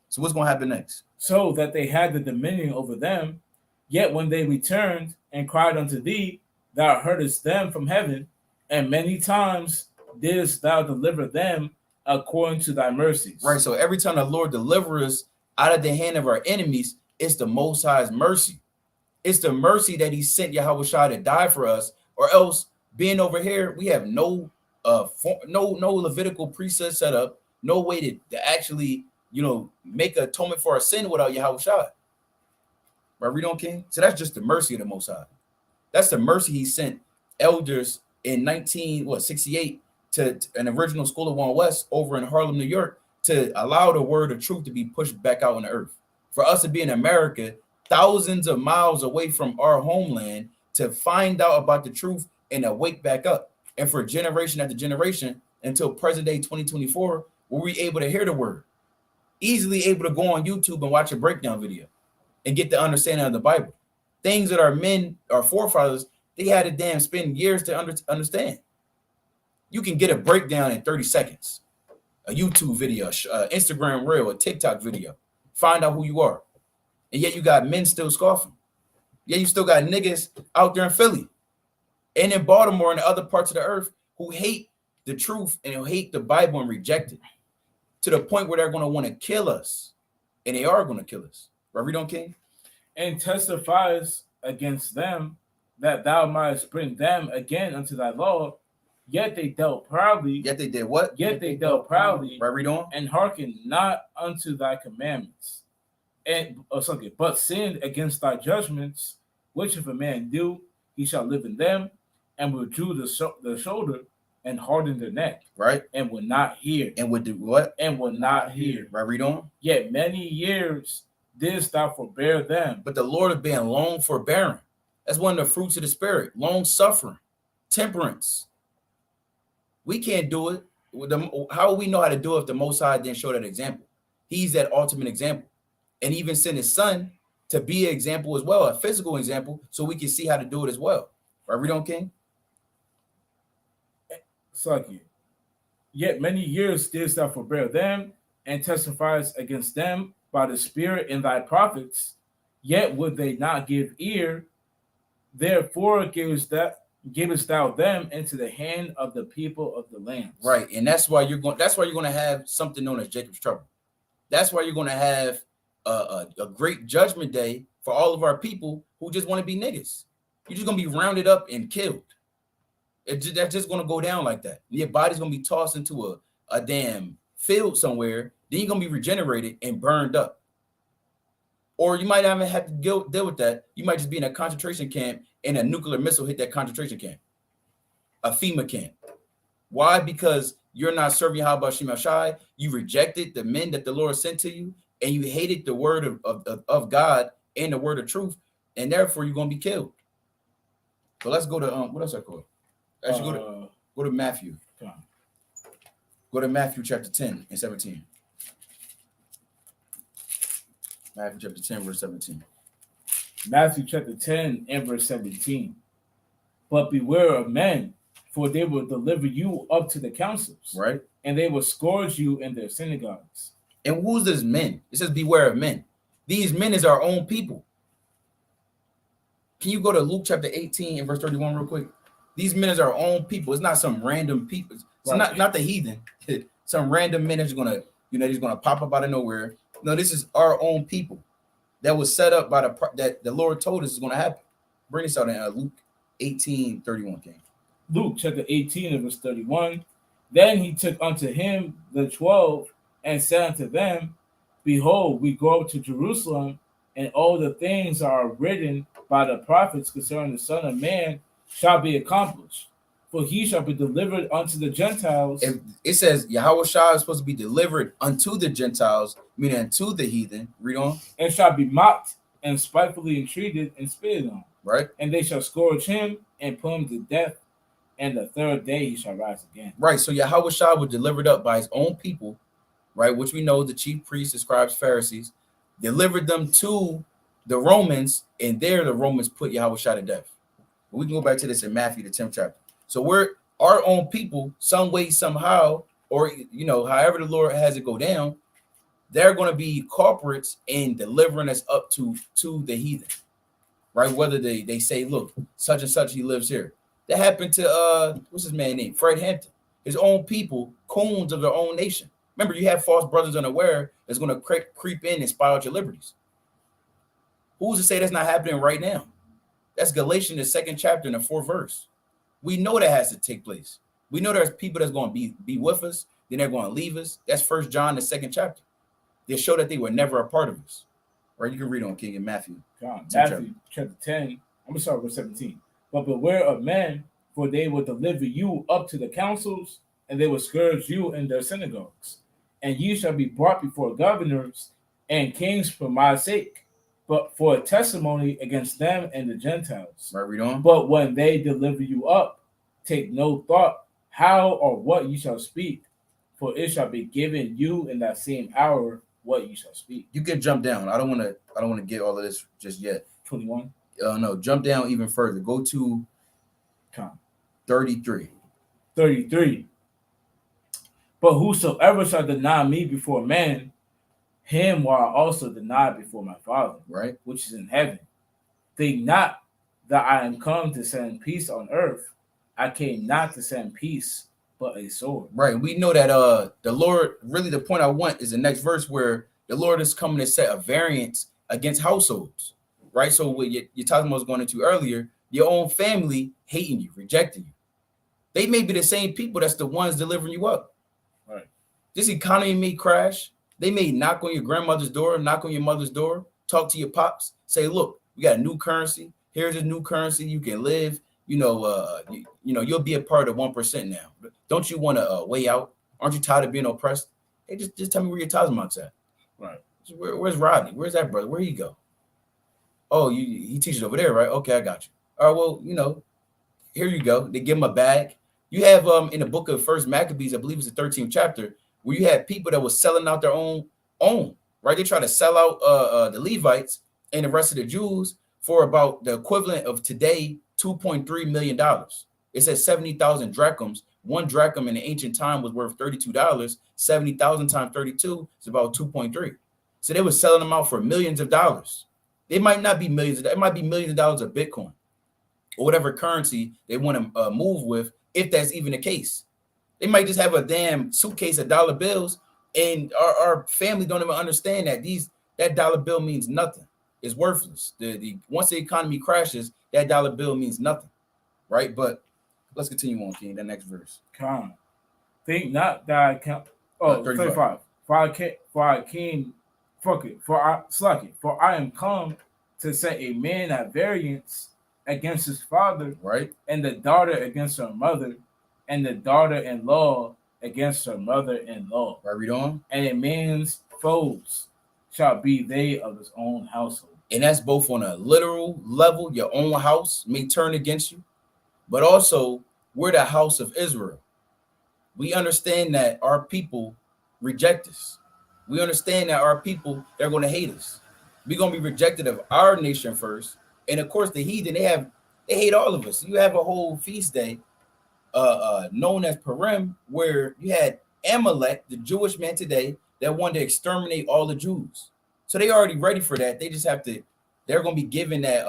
So what's going to happen next? So that they had the dominion over them. Yet when they returned and cried unto thee, thou heardest them from heaven, and many times didst thou deliver them according to thy mercies. Right. So every time the Lord delivers us out of the hand of our enemies, it's the Most High's mercy. It's the mercy that he sent Yahweh Shai to die for us, or else being over here, we have no Levitical priesthood set up, no way to actually, make an atonement for our sin without Yahweh Shai. Right, read on, King? So that's just the mercy of the Most High. That's the mercy he sent elders in 1968 to an original School of One West over in Harlem, New York, to allow the word of truth to be pushed back out on the earth. For us to be in America, thousands of miles away from our homeland, to find out about the truth and to wake back up. And for generation after generation until present day 2024, were we able to hear the word, easily able to go on YouTube and watch a breakdown video and get the understanding of the Bible. Things that our forefathers, they had to damn spend years to understand. You can get a breakdown in 30 seconds, a YouTube video, Instagram reel, a TikTok video. Find out who you are. And yet you got men still scoffing. Yeah, you still got niggas out there in Philly and in Baltimore and other parts of the earth who hate the truth and who hate the Bible and reject it to the point where they're going to want to kill us. And they are going to kill us. Right, read on, King? And testifies against them that thou mightest bring them again unto thy law. Yet they dealt proudly. Yet they did what? Yet they dealt proudly. Right, read on. And hearkened not unto thy commandments. But sinned against thy judgments, which if a man do, he shall live in them, and withdrew the shoulder and hardened their neck. Right. And would not hear. And would do what? And would not hear. Right, read on. Yet many years didst thou forbear them. But the Lord has been long forbearing. That's one of the fruits of the Spirit. Long suffering, temperance. We can't do it. How will we know how to do it if the Most High didn't show that example? He's that ultimate example. And even sent his son to be an example as well, a physical example, so we can see how to do it as well. Right, read on, King? Sucky. Yet many years didst thou forbear them, and testifies against them by the Spirit in thy prophets, yet would they not give ear. Therefore givest thou them into the hand of the people of the land. Right, and that's why you're going to have something known as Jacob's trouble. That's why you're going to have a great judgment day for all of our people who just want to be niggas. You're just going to be rounded up and killed. That's just going to go down like that. Your body's going to be tossed into a damn field somewhere. Then you're going to be regenerated and burned up. Or you might not even have to deal with that. You might just be in a concentration camp and a nuclear missile hit that concentration camp. A FEMA camp. Why? Because you're not serving Yahweh Shem Shai. You rejected the men that the Lord sent to you, and you hated the word of God and the word of truth, and therefore you're going to be killed. So let's go to what else I call? Actually, go to Matthew. Go to Matthew chapter 10 and 17. Matthew chapter 10, verse 17. Matthew chapter 10 and verse 17. But beware of men, for they will deliver you up to the councils. Right. And they will scourge you in their synagogues. And who's this men? It says beware of men. These men is our own people. Can you go to Luke chapter 18 and verse 31 real quick? These men is our own people. It's not some random people. It's Right. not the heathen. Some random men that's gonna, just gonna pop up out of nowhere. No, this is our own people that was set up by that the Lord told us is gonna happen. Bring this out in Luke 18, 31, King. Luke chapter 18 and verse 31. Then he took unto him the 12 and said unto them, Behold, we go up to Jerusalem, and all the things are written by the prophets concerning the Son of Man shall be accomplished. For he shall be delivered unto the Gentiles. It says Yahweh Shai is supposed to be delivered unto the Gentiles, meaning unto the heathen. Read on. And shall be mocked and spitefully entreated and spitted on. Right. And they shall scourge him and put him to death, and the third day he shall rise again. Right. So Yahweh Shai was delivered up by his own people, right? Which we know the chief priests, the scribes, Pharisees, delivered them to the Romans, and there the Romans put Yahweh Shai to death. We can go back to this in Matthew, the 10th chapter. So we're our own people, some way, somehow, or however the Lord has it go down, they're going to be culprits in delivering us up to the heathen, right? Whether they say, look, such and such, he lives here. That happened to what's his man name? Fred Hampton. His own people, coons of their own nation. Remember, you have false brothers unaware that's going to creep in and spy out your liberties. Who's to say that's not happening right now? That's Galatians, the 2nd chapter, and the 4th verse. We know that has to take place. We know there's people that's going to be with us, then they're going to leave us. That's 1 John, the 2nd chapter. They show that they were never a part of us. Right? You can read on, King, in Matthew. Matthew chapter 10. I'm going to start with 17. But beware of men, for they will deliver you up to the councils, and they will scourge you in their synagogues. And ye shall be brought before governors and kings for my sake, but for a testimony against them and the Gentiles. Right, read on. But when they deliver you up, take no thought how or what you shall speak, for it shall be given you in that same hour what you shall speak. You can jump down. I don't want to get all of this just yet. 21. No, jump down even further. Go to 33. 33. But whosoever shall deny me before men, him will I also deny before my Father, Right. which is in heaven. Think not that I am come to send peace on earth. I came not to send peace, but a sword. Right. We know that the Lord, really the point I want is the next verse where the Lord is coming to set a variance against households. Right. So what you're talking about was going into earlier, your own family hating you, rejecting you. They may be the same people that's the ones delivering you up. Right. This economy may crash. They may knock on your grandmother's door, knock on your mother's door, talk to your pops, say, look, we got a new currency. Here's a new currency. You can live. You'll be a part of 1% now. Don't you want to way out? Aren't you tired of being oppressed? Hey, just tell me where your Tazmon's at. Right. Where's Rodney? Where's that brother? Where he go? Oh, he teaches over there, right? Okay, I got you. All right, well, here you go. They give him a bag. You have in the book of First Maccabees, I believe it's the 13th chapter, where you had people that were selling out their own, right? They try to sell out the Levites and the rest of the Jews for about the equivalent of today, $2.3 million. It says 70,000 drachms. One drachm in the ancient time was worth $32. 70,000 times 32 is about 2.3. So they were selling them out for millions of dollars. It might not be millions. It might be millions of dollars of Bitcoin or whatever currency they want to move with, if that's even the case. They might just have a damn suitcase of dollar bills, and our family don't even understand that dollar bill means nothing. It's worthless. Once the economy crashes, that dollar bill means nothing, right? But let's continue on, King. That next verse. Come. Think not that I can. 35. For I am come to set a man at variance against his father, right, and the daughter against her mother, and the daughter-in-law against her mother-in-law. Right, read on. And a man's foes shall be they of his own household. And that's both on a literal level. Your own house may turn against you, but also we're the house of Israel. We understand that our people reject us. We understand that our people, they're going to hate us. We're going to be rejected of our nation first. And of course, the heathen, they hate all of us. You have a whole feast day known as Purim, where you had Amalek, the Jewish man today, that wanted to exterminate all the Jews. So they already ready for that. They just have to, they're going to be given that,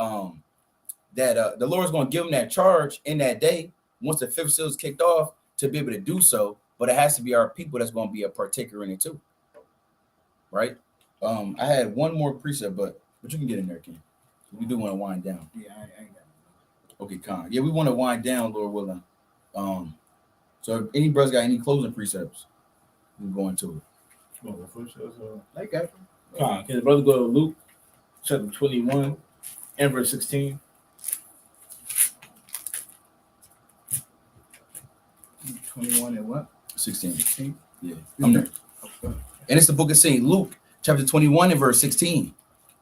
the Lord's going to give them that charge in that day, once the fifth seal is kicked off, to be able to do so. But it has to be our people that's going to be a partaker in it too. Right? I had one more precept, but you can get in there, King. We do want to wind down. Yeah, I got it. Okay, Con. Yeah, we want to wind down, Lord willing. So if any brothers got any closing precepts, we can go into it. I got it. Con. Can the brother go to Luke chapter 21 and verse 16? 21 and what? 16. 16? Yeah. I'm there. Okay. And it's the book of St. Luke, chapter 21 and verse 16.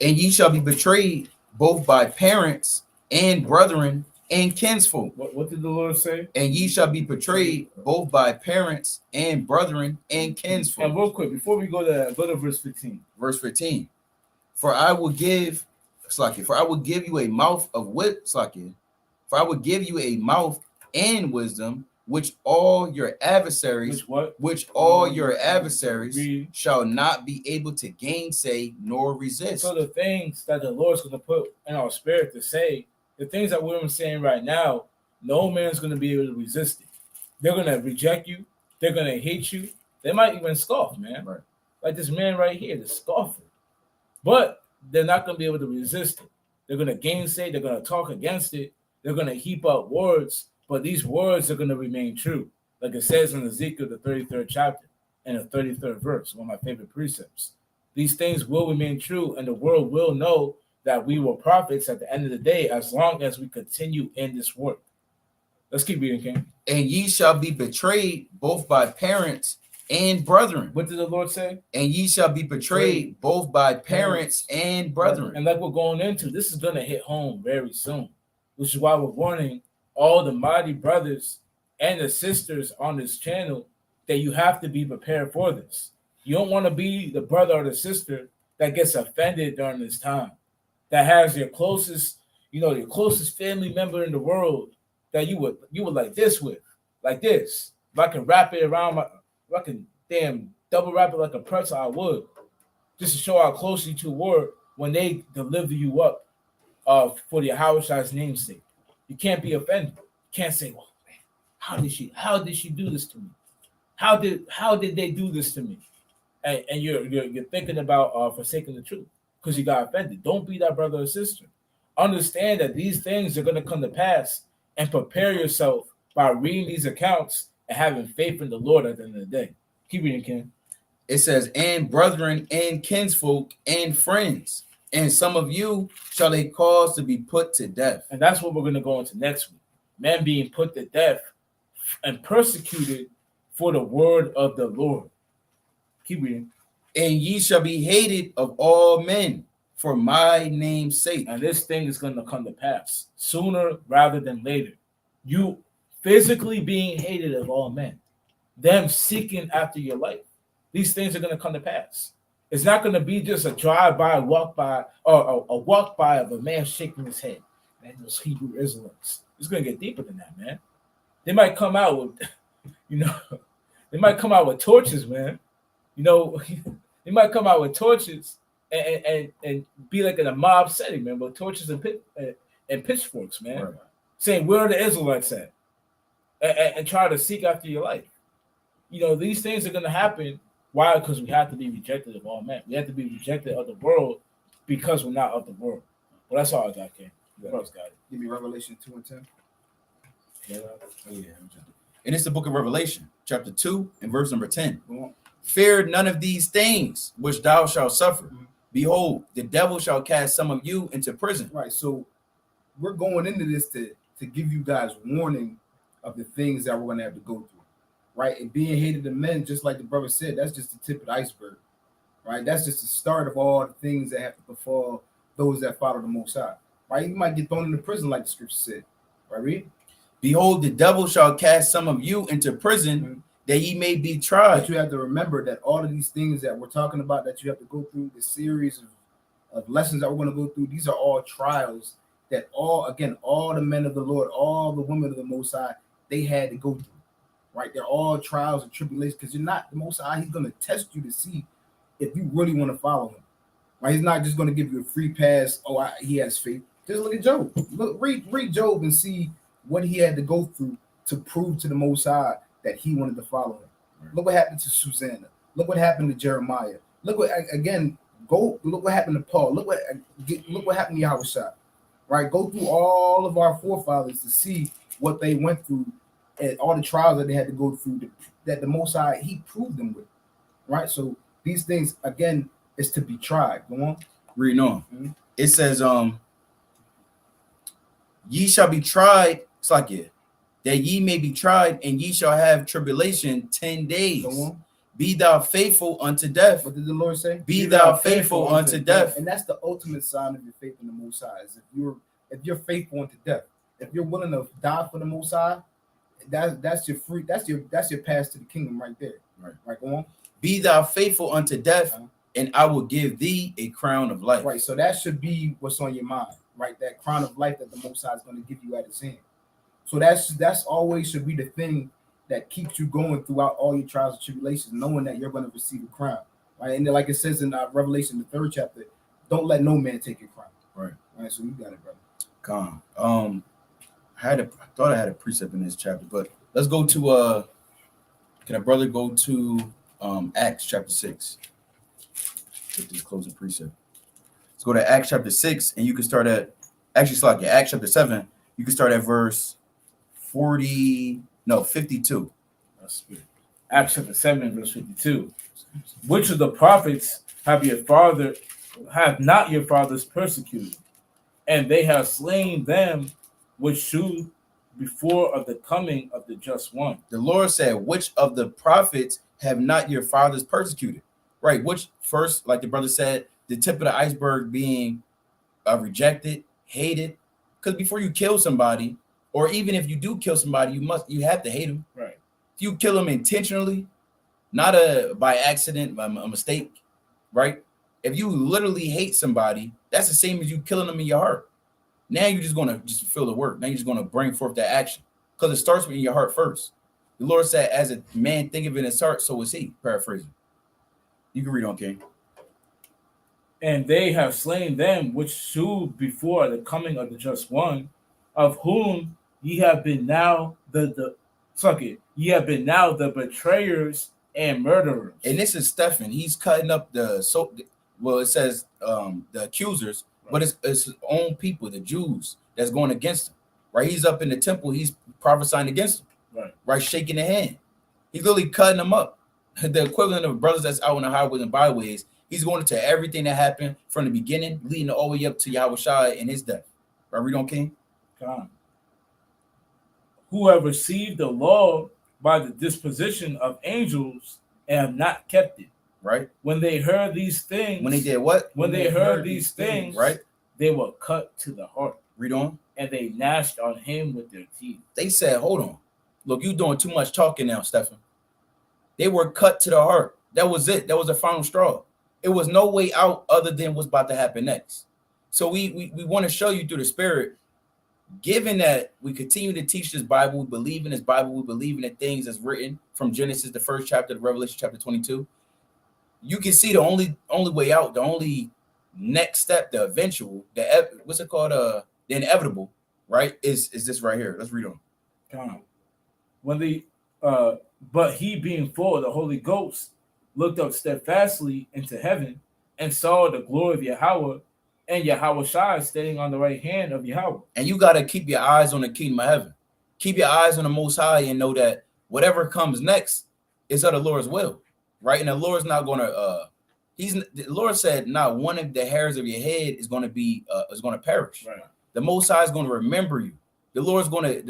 And ye shall be betrayed both by parents and brethren and kinsfolk. What did the Lord say? And ye shall be betrayed both by parents and brethren and kinsfolk. And real quick, before we go to verse 15. Verse 15. For I will give you a mouth of wit, for I will give you a mouth and wisdom, which all your adversaries, shall not be able to gainsay nor resist. So the things that the Lord's going to put in our spirit to say, the things that we're saying right now, no man's going to be able to resist it. They're going to reject you. They're going to hate you. They might even scoff, man. Right. Like this man right here, the scoffer. But they're not going to be able to resist it. They're going to gainsay. They're going to talk against it. They're going to heap up words. But these words are going to remain true. Like it says in Ezekiel, the 33rd chapter and the 33rd verse, one of my favorite precepts. These things will remain true, and the world will know that we were prophets at the end of the day, as long as we continue in this work. Let's keep reading, King. And ye shall be betrayed both by parents and brethren. What did the Lord say? And ye shall be betrayed both by parents and brethren. And like we're going into, this is going to hit home very soon, which is why we're warning all the mighty brothers and the sisters on this channel that you have to be prepared for this. You don't want to be the brother or the sister that gets offended during this time, that has your closest, your closest family member in the world that you would like this with, like this. If I can wrap it around if I can double wrap it like a pretzel, I would, just to show how close you two were when they deliver you up for the Yahweh's namesake. You can't be offended. You can't say, well, man, how did she do this to me? How did they do this to me? And you're thinking about forsaking the truth because you got offended. Don't be that brother or sister. Understand that these things are going to come to pass, and prepare yourself by reading these accounts and having faith in the Lord at the end of the day. Keep reading, Ken. It says, and brethren and kinsfolk and friends, and some of you shall they cause to be put to death. And that's what we're going to go into next week. Men being put to death and persecuted for the word of the Lord. Keep reading. And ye shall be hated of all men for my name's sake. And this thing is going to come to pass sooner rather than later. You physically being hated of all men, them seeking after your life. These things are going to come to pass. It's not going to be just a drive-by, walk-by, or a walk-by of a man shaking his head. Man, those Hebrew Israelites. It's going to get deeper than that, man. They might come out with, they might come out with torches, man. They might come out with torches and be like in a mob setting, man, with torches and pitchforks, man, right. Saying, where are the Israelites at? And try to seek after your life. These things are going to happen. Why? Because we have to be rejected of all men. We have to be rejected of the world because we're not of the world. Well, that's all I got, Ken. What else got it? Give me Revelation 2 and 10. Yeah. And it's the book of Revelation, chapter 2 and verse number 10. Fear none of these things which thou shalt suffer. Mm-hmm. Behold, the devil shall cast some of you into prison. Right. So we're going into this to give you guys warning of the things that we're going to have to go through. Right. And being hated of men, just like the brother said, that's just the tip of the iceberg. Right. That's just the start of all the things that have to befall those that follow the Most High. Right. You might get thrown into prison, like the scripture said. Right. Read. Behold, the devil shall cast some of you into prison. Mm-hmm. That ye may be tried. But you have to remember that all of these things that we're talking about, that you have to go through, the series of lessons that we're going to go through, these are all trials that all the men of the Lord, all the women of the Most High, they had to go through. Right? They're all trials and tribulations because you're not the Most High. He's going to test you to see if you really want to follow him. Right? He's not just going to give you a free pass. He has faith. Just look at Job. Read Job and see what he had to go through to prove to the Most High that he wanted to follow him. Right. Look what happened to Susanna. Look what happened to Jeremiah. Look what happened to Paul. Look what happened to Yahushua. Right? Go through all of our forefathers to see what they went through and all the trials that they had to go through that the Most High, he proved them with. Right? So these things, again, is to be tried. Go on. Reading on. Mm-hmm. It says, ye shall be tried. It's like it. That ye may be tried, and ye shall have tribulation 10 days. Be thou faithful unto death. What did the Lord say? Be thou faithful unto death. And that's the ultimate sign of your faith in the Most High. Is if you're faithful unto death, if you're willing to die for the Most High, that's your free. That's your pass to the kingdom right there. Right. Go on. Be thou faithful unto death, and I will give thee a crown of life. Right. So that should be what's on your mind. Right. That crown of life that the Most High is going to give you at his hand. So that's always should be the thing that keeps you going throughout all your trials and tribulations, knowing that you're going to receive a crown, right? And then, like it says in Revelation, the 3rd chapter, don't let no man take your crown. Right. So you got it, brother. Calm. I thought I had a precept in this chapter, but let's go to can a brother go to Acts chapter 6? Get this closing precept. Let's go to Acts chapter 6, and you can start at Acts chapter 7. You can start at verse 52. That's good. Acts chapter 7, verse 52. Which of the prophets have not your fathers persecuted? And they have slain them which shewed before of the coming of the just one. The Lord said, which of the prophets have not your fathers persecuted? Right. Which first, like the brother said, the tip of the iceberg being rejected, hated. Because before you kill somebody, or even if you do kill somebody, you have to hate them. Right. If you kill them intentionally, not by accident, by a mistake, right? If you literally hate somebody, that's the same as you killing them in your heart. Now you're just gonna just fulfill the work. Now you're just gonna bring forth that action. Because it starts with your heart first. The Lord said, as a man thinketh in his heart, so is he. Paraphrasing. You can read on, King. And they have slain them which slew before the coming of the just one, of whom ye have been now ye have been now the betrayers and murderers. And this is Stephen. He's cutting up it says the accusers, right. But it's his own people, the Jews, that's going against him. Right? He's up in the temple, he's prophesying against them, right? Shaking the hand. He's literally cutting them up. The equivalent of brothers that's out on the highways and byways. He's going into everything that happened from the beginning, leading all the way up to Yahushua and his death. Right, read on, King. God. Who have received the law by the disposition of angels and have not kept it. Right. When they heard these things. When they did what? When they heard these things, right? They were cut to the heart. Read on. And they gnashed on him with their teeth. They said, hold on. Look, you doing too much talking now, Stephen. They were cut to the heart. That was it. That was the final straw. It was no way out other than what's about to happen next. So we want to show you through the Spirit, given that we continue to teach this Bible, we believe in this Bible, we believe in the things that's written from Genesis, the first chapter, to Revelation chapter 22. You can see the only way out, the only next step, the eventual, what's it called? The inevitable, right? Is this right here? Let's read on. But he, being full of the Holy Ghost, looked up steadfastly into heaven and saw the glory of Yahweh and Yahushua standing on the right hand of Yahweh. And you got to keep your eyes on the kingdom of heaven. Keep your eyes on the Most High and know that whatever comes next is of the Lord's will, right? And the Lord's not going to, the Lord said, not one of the hairs of your head is going to perish. Right. The Most High is going to remember you. The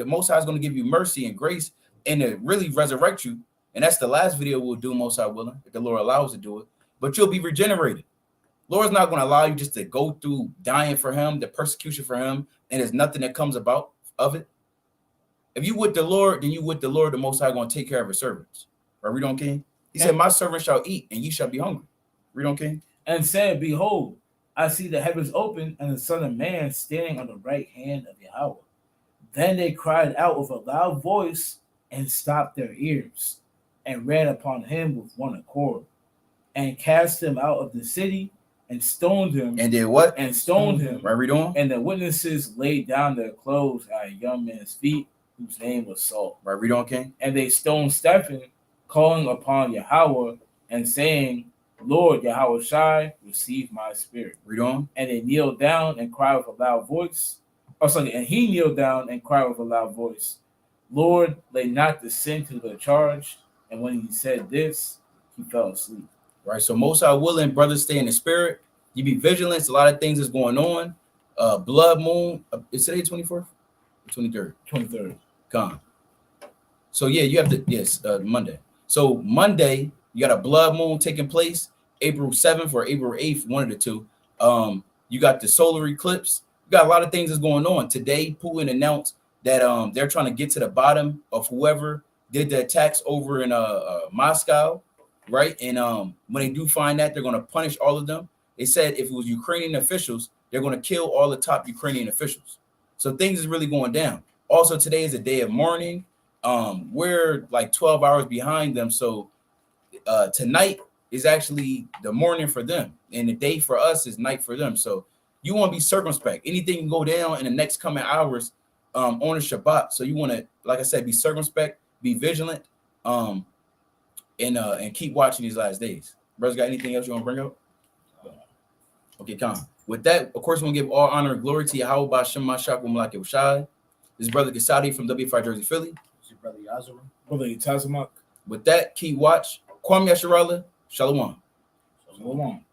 Most High is going to give you mercy and grace and to really resurrect you. And that's the last video we'll do, Most High willing, if the Lord allows us to do it. But you'll be regenerated. Lord's not going to allow you just to go through dying for him, the persecution for him, and there's nothing that comes about of it. If you with the Lord, then you with the Lord, the Most High going to take care of his servants. Right, read on, King. He said, my servant shall eat, and ye shall be hungry. Read on, King. And said, behold, I see the heavens open, and the Son of Man standing on the right hand of Yahweh. Then they cried out with a loud voice and stopped their ears, and ran upon him with one accord, and cast him out of the city, and stoned him. And did what? And stoned him. Right, read on. And the witnesses laid down their clothes at a young man's feet, whose name was Saul. Right, read on, King. And they stoned Stephen, calling upon Yahweh, and saying, Lord Yahushua, receive my spirit. Read on. And they kneeled down and cried with a loud voice. And he kneeled down and cried with a loud voice, Lord, lay not the sin to the charge. And when he said this, he fell asleep. Right. So Most High willing, brothers, stay in the Spirit. You be vigilant. A lot of things is going on. Blood moon. Is today 24th? 23rd. 23rd. Come. So yeah, you have to Monday. So Monday, you got a blood moon taking place, April 7th or April 8th, one of the two. You got the solar eclipse. You got a lot of things that's going on. Today, Putin announced that they're trying to get to the bottom of whoever did the attacks over in Moscow, right? And when they do find that, they're going to punish all of them. They said if it was Ukrainian officials, they're going to kill all the top Ukrainian officials. So things is really going down. Also, today is a day of mourning. We're like 12 hours behind them. So tonight is actually the morning for them, and the day for us is night for them. So you want to be circumspect. Anything can go down in the next coming hours on the Shabbat. So you want to, like I said, be circumspect, be vigilant, and keep watching these last days. Brothers, got anything else you want to bring up? Okay, come. With that, of course, we're going to give all honor and glory to Yahweh B'Shem Mashak W'Malak Yahushai. This is Brother Kasadi from WFI Jersey, Philly. This is Brother Yazara. Brother Tazamak. With that, keep watch. Kwame Yasharallah. Shalom. Shalom.